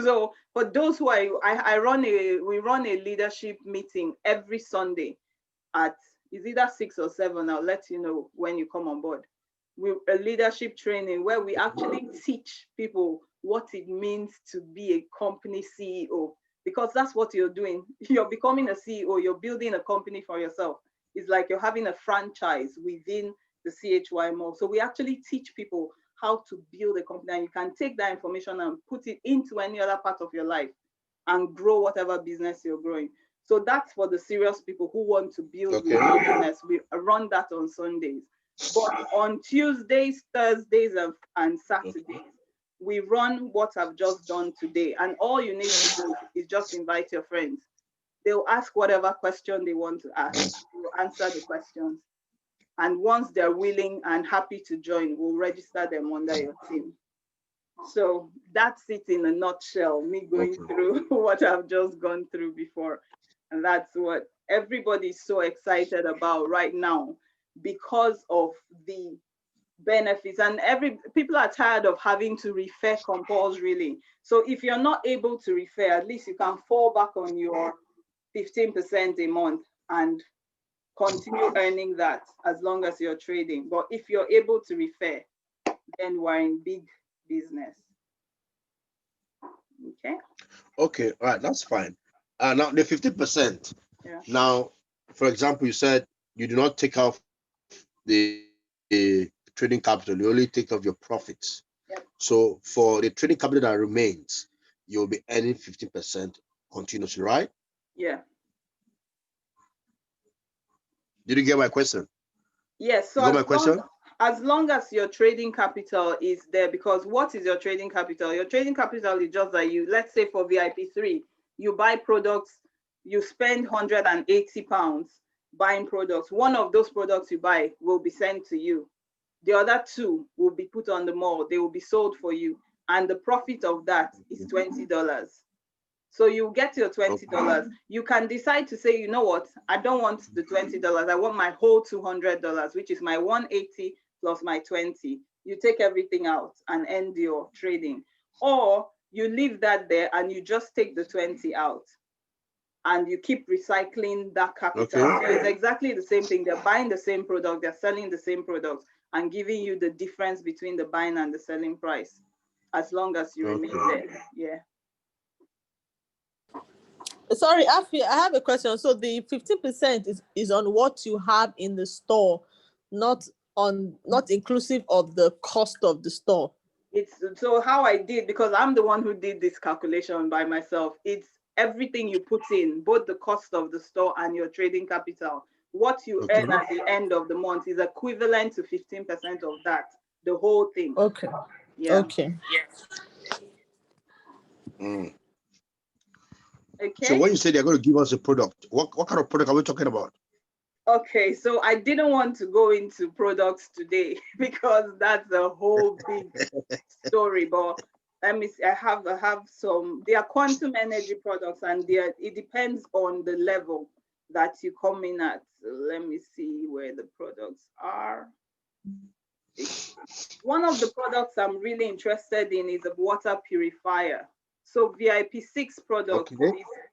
So for those who we run a leadership meeting every Sunday at, it's either 6 or 7. I'll let you know when you come on board. A leadership training where we actually teach people what it means to be a company CEO, because that's what you're doing. You're becoming a CEO, you're building a company for yourself. It's like you're having a franchise within the Chymall. So we actually teach people how to build a company, and you can take that information and put it into any other part of your life and grow whatever business you're growing. So that's for the serious people who want to build a business. We run that on Sundays. But on Tuesdays, Thursdays, and Saturdays, we run what I've just done today. And all you need to do is just invite your friends. They'll ask whatever question they want to ask. We'll answer the questions. And once they're willing and happy to join, we'll register them under your team. So that's it in a nutshell, me going through what I've just gone through before. And that's what everybody's so excited about right now, because of the benefits. And people are tired of having to refer compulsorily. So if you're not able to refer, at least you can fall back on your 15% a month and continue earning that as long as you're trading. But if you're able to refer, then we're in big business. Okay. Okay, all right, that's fine. Now the 50%. Yeah. Now, for example, you said you do not take off the trading capital, you only take off your profits. Yep. So for the trading capital that remains, you'll be earning 50% continuously, right? Yeah. Did you get my question? Yes. So you got my question? As long as your trading capital is there, because what is your trading capital? Your trading capital is just that let's say for VIP3, you buy products, you spend £180. buying products. One of those products you buy will be sent to you. The other two will be put on the mall. They will be sold for you. And the profit of that is $20. So you get your $20. You can decide to say, you know what, I don't want the $20. I want my whole $200, which is my 180 plus my 20. You take everything out and end your trading. Or you leave that there and you just take the 20 out and you keep recycling that capital. So it's exactly the same thing. They're buying the same product, they're selling the same product and giving you the difference between the buying and the selling price, as long as you remain there. Yeah. Sorry, Afi, I have a question. So the 15% is on what you have in the store, not inclusive of the cost of the store. It's so how I did, because I'm the one who did this calculation by myself. It's everything you put in, both the cost of the store and your trading capital. What you earn at the end of the month is equivalent to 15% of that, the whole thing. Okay. Yeah. Okay. Okay. So when you say they're going to give us a product, what kind of product are we talking about? Okay, so I didn't want to go into products today because that's a whole big story. But let me see, I have some. They are quantum energy products, and it depends on the level that you come in at. So let me see where the products are. One of the products I'm really interested in is a water purifier. So VIP6 product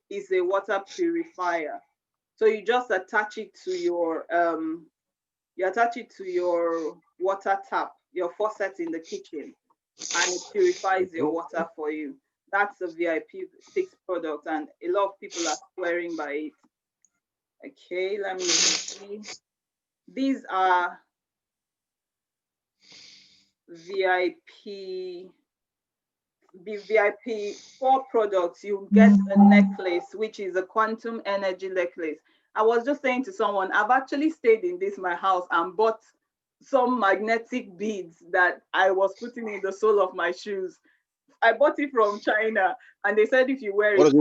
is a water purifier. So you just attach it to your water tap, your faucet in the kitchen, and it purifies your water for you. That's a VIP6 product, and a lot of people are swearing by it. Okay, let me see. These are VIP 4 products. You get a necklace, which is a quantum energy necklace. I was just saying to someone, I've actually stayed in my house and bought some magnetic beads that I was putting in the sole of my shoes. I bought it from China, and they said if you wear it,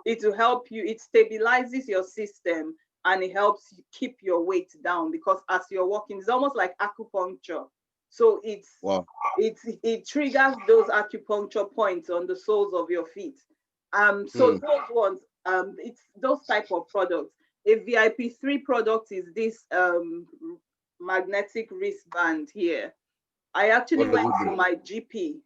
it will help you. It stabilizes your system and it helps you keep your weight down, because as you're walking, it's almost like acupuncture. So it triggers those acupuncture points on the soles of your feet. So those ones, it's those type of products. A VIP3 product is this magnetic wristband here. I actually went to my GP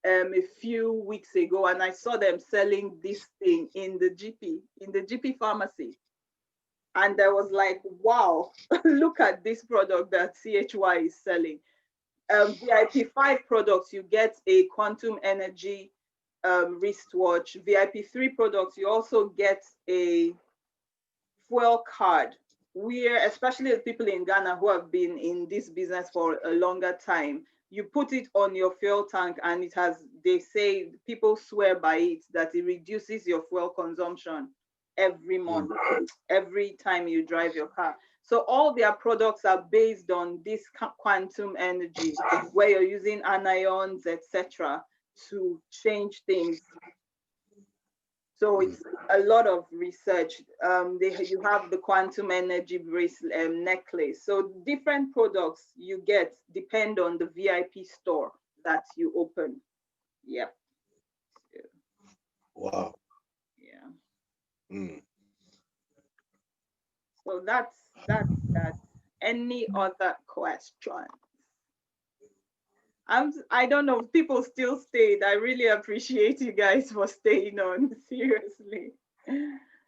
a few weeks ago, and I saw them selling this thing in the GP pharmacy. And I was like, wow, look at this product that CHY is selling. VIP5 products, you get a quantum energy wristwatch. VIP3 products, you also get a fuel card, where especially the people in Ghana who have been in this business for a longer time, you put it on your fuel tank, and it has, they say, people swear by it, that it reduces your fuel consumption every month, every time you drive your car. So all their products are based on this quantum energy, where you're using anions, etc., to change things. So it's a lot of research. You have the quantum energy necklace. So different products you get depend on the VIP store that you open. Yep. Wow. Yeah. So that's that. Any other questions? I don't know if people still stayed. I really appreciate you guys for staying on, seriously.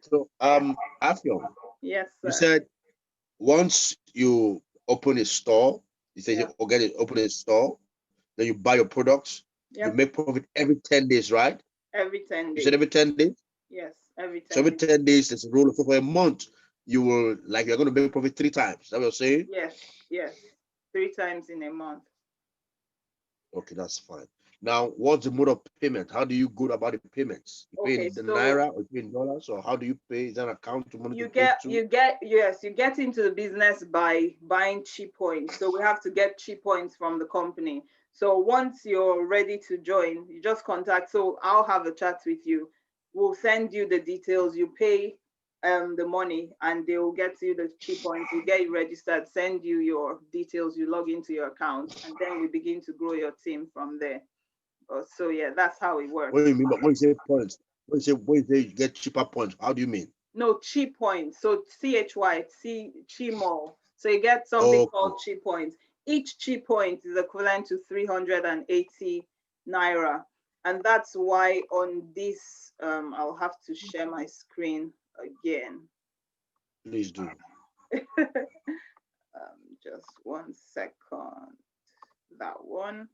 So Afyon, yes, sir. You said once you open a store, you say you open a store, then you buy your products, you make profit every 10 days, right? Every 10 days. You said every 10 days? Yes, every 10 days. So every 10 days, there's a rule. So for a month, you will, like, you're going to make profit 3 times. Is that what you're saying? Yes. 3 times in a month. Okay, that's fine. Now, what's the mode of payment? How do you go about the payments? You pay in the Naira or you pay in dollars, or how do you pay? Is that an account to money you get into the business by buying cheap points. So we have to get cheap points from the company. So once you're ready to join, you just contact. So I'll have a chat with you. We'll send you the details. You pay the money, and they will get you the Chi points. You get you registered, send you your details, you log into your account, and then we begin to grow your team from there. So yeah, that's how it works. What do you mean? But when you say points, when you say you get cheaper points, how do you mean? No, Chi points. So Chymall. So you get something called Chi points. Each Chi point is equivalent to 380 naira. And that's why on this, I'll have to share my screen again. Please do. Just 1 second. That one.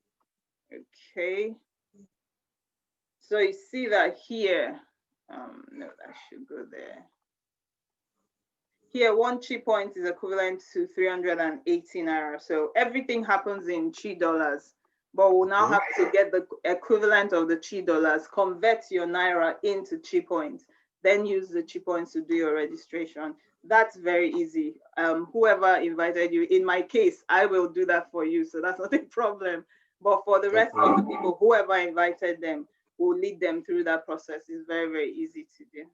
Okay. So you see that here. No, that should go there. Here, 1 Chi point is equivalent to 380 naira. So everything happens in Chi dollars, but we'll now have to get the equivalent of the Chi dollars, convert your naira into Chi points, then use the Chi points to do your registration. That's very easy. Whoever invited you, in my case, I will do that for you. So that's not a problem. But for the rest of the people, whoever invited them will lead them through that process. It's very, very easy to do.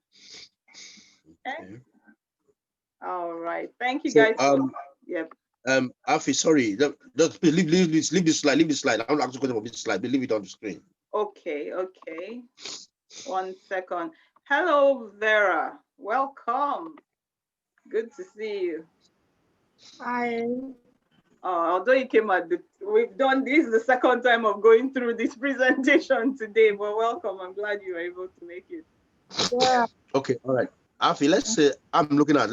Okay. All right. Thank you, guys. Yep. Afi, sorry. Just leave this slide. I want to ask a question about this slide. Leave it on the screen. Okay. 1 second. Hello, Vera. Welcome. Good to see you. Hi. Although you came we've done this the second time of going through this presentation today, but welcome. I'm glad you were able to make it. Yeah. Okay. All right. Afi, let's say I'm looking at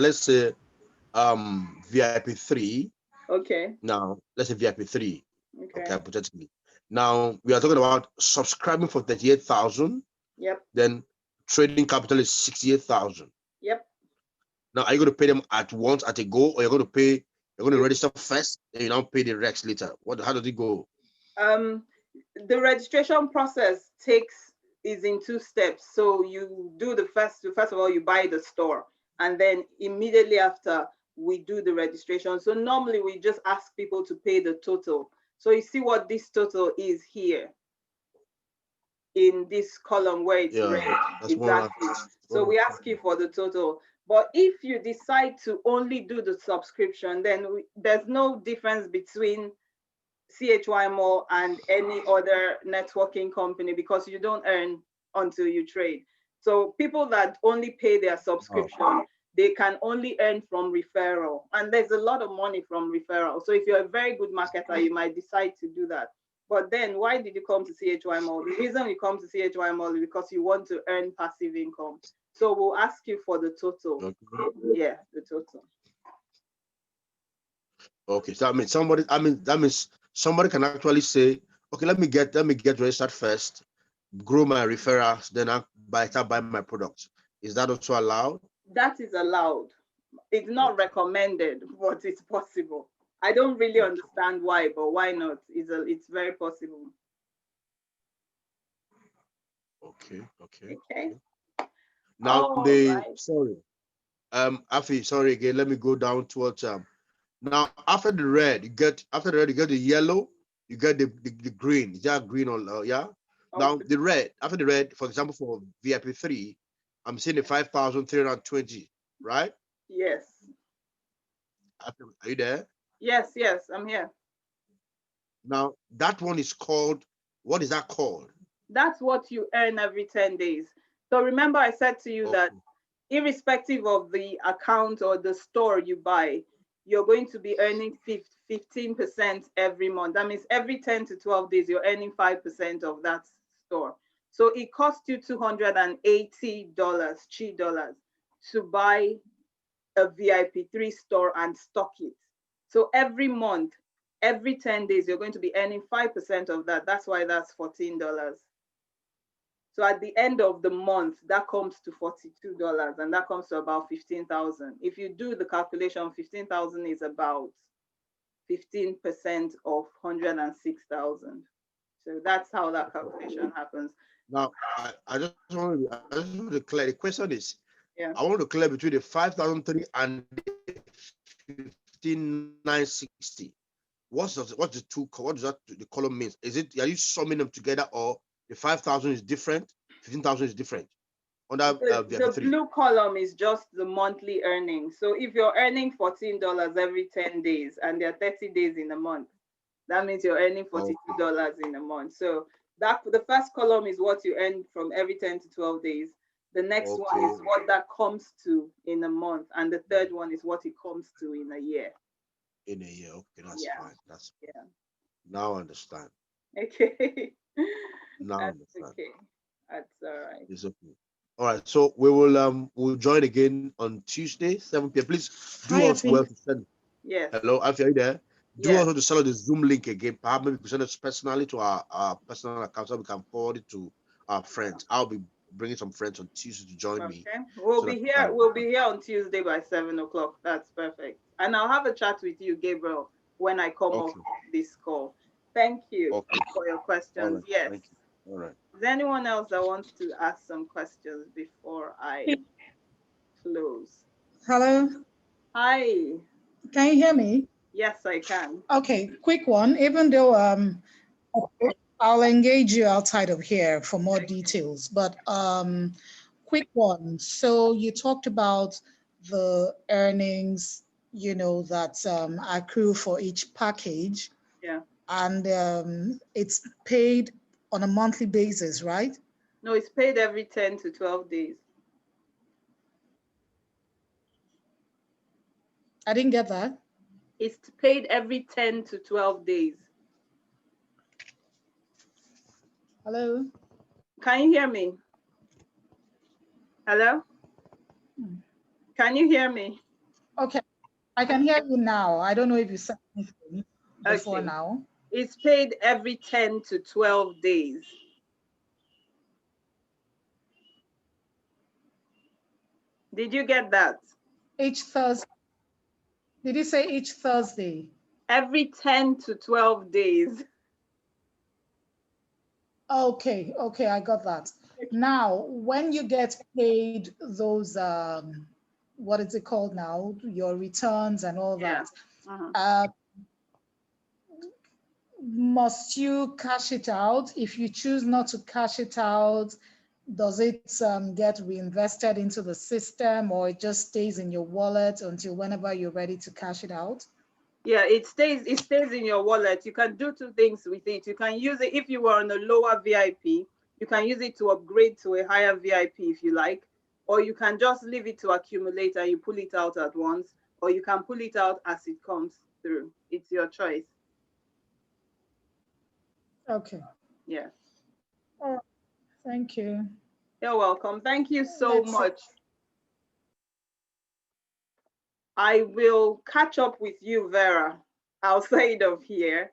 VIP 3. Okay. Now let's say VIP 3. Okay. Hypothetically. Now we are talking about subscribing for 38,000. Yep. Then trading capital is 68,000. Yep. Now are you going to pay them at once at a go, or you're going to register first and you now pay the rest later? How does it go? The registration process is in 2 steps. So you do first of all, you buy the store, and then immediately after we do the registration. So normally we just ask people to pay the total. So you see what this total is here in this column where it's red. Exactly. So we ask you for the total. But if you decide to only do the subscription, then there's no difference between Chymall and any other networking company, because you don't earn until you trade. So people that only pay their subscription, they can only earn from referral. And there's a lot of money from referral. So if you're a very good marketer, you might decide to do that. But then why did you come to Chymall? The reason you come to Chymall is because you want to earn passive income. So we'll ask you for the total. Yeah, the total. Okay, so that means somebody can actually say, okay, let me get registered first, grow my referrals, then I start buying my products. Is that also allowed? That is allowed. It's not recommended, but it's possible. I don't really understand why, but why not? It's very possible. Okay. Now sorry. Afi, sorry again. Let me go down towards now after the red, you get the yellow, you get the green. Is that green or yeah? Okay. Now the red, after the red, for example, for VIP 3, I'm seeing the 5,320, right? Yes. Are you there? Yes, I'm here. Now that one is called, what is that called? That's what you earn every 10 days. So remember I said to you that irrespective of the account or the store you buy, you're going to be earning 15% every month. That means every 10 to 12 days, you're earning 5% of that store. So it costs you $280 Chi dollars to buy a VIP 3 store and stock it. So every month, every 10 days, you're going to be earning 5% of that. That's why that's $14. So at the end of the month, that comes to $42, and that comes to about 15,000. If you do the calculation, 15,000 is about 15% of 106,000. So that's how that calculation happens. Now, I just want to clear. The question is, I want to clear between the 5,003 and the 15,960. What's the two? What does that the column means? Are you summing them together, or the 5,000 is different, 15,000 is different? under The VIP 3? blue column is just the monthly earnings. So if you're earning $14 every 10 days and there are 30 days in a month, that means you're earning $42 in a month. So that the first column is what you earn from every 10 to 12 days. The next one is what that comes to in a month, and the third one is what it comes to in a year. In a year, okay, that's fine. That's yeah. Now I understand. Okay. Now I That's understand. okay. That's all right. It's okay. All right, so we'll join again on Tuesday, 7 p.m. Please do Hi, us well Afi. to send. Yes. Hello, Alfie, are you there? Do Yes. us to send us the Zoom link again. Perhaps maybe we send it personally to our personal account so we can forward it to our friends. I'll be bringing some friends on Tuesday to join me. Okay. We'll so be that we here. can- We'll be here on Tuesday by 7 o'clock. That's perfect. And I'll have a chat with you, Gabriel, when I come off Okay. this call. Thank you Okay. for your All questions. right. Yes. Thank you. All right. Is there anyone else that wants to ask some questions before I close? Hello, Hi. can you hear me? Yes, I can. Okay, quick one. Even though I'll engage you outside of here for more details, but quick one. So you talked about the earnings, that accrue for each package, Yeah. and it's paid on a monthly basis, right? No, it's paid every 10 to 12 days. I didn't get that. It's paid every 10 to 12 days. Hello? Can you hear me? Hello? Can you hear me? Okay, I can hear you now. I don't know if you said anything before Okay. now. It's paid every 10 to 12 days. Did you get that? Each Thursday. Did you say each Thursday? Every 10 to 12 days. Okay, I got that. Now, when you get paid those, what is it called now? Your returns and all Yeah. that. Must you cash it out? If you choose not to cash it out, does it get reinvested into the system, or it just stays in your wallet until whenever you're ready to cash it out? Yeah, it stays in your wallet. You can do two things with it. You can use it if you were on a lower VIP, you can use it to upgrade to a higher VIP if you like, or you can just leave it to accumulate and you pull it out at once, or you can pull it out as it comes through. It's your choice. Okay. Yeah. All right. Thank you. You're welcome. Thank you so much. I will catch up with you, Vera, outside of here,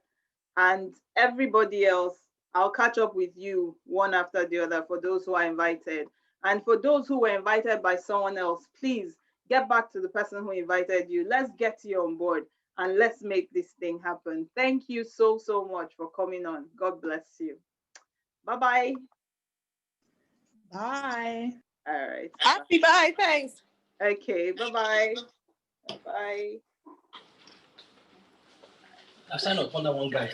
and everybody else. I'll catch up with you one after the other for those who are invited. And for those who were invited by someone else, please get back to the person who invited you. Let's get you on board and let's make this thing happen. Thank you so, so much for coming on. God bless you. Bye-bye. Bye. All right. Happy bye. Thanks. Okay. Bye-bye. Bye. I signed up under one guy.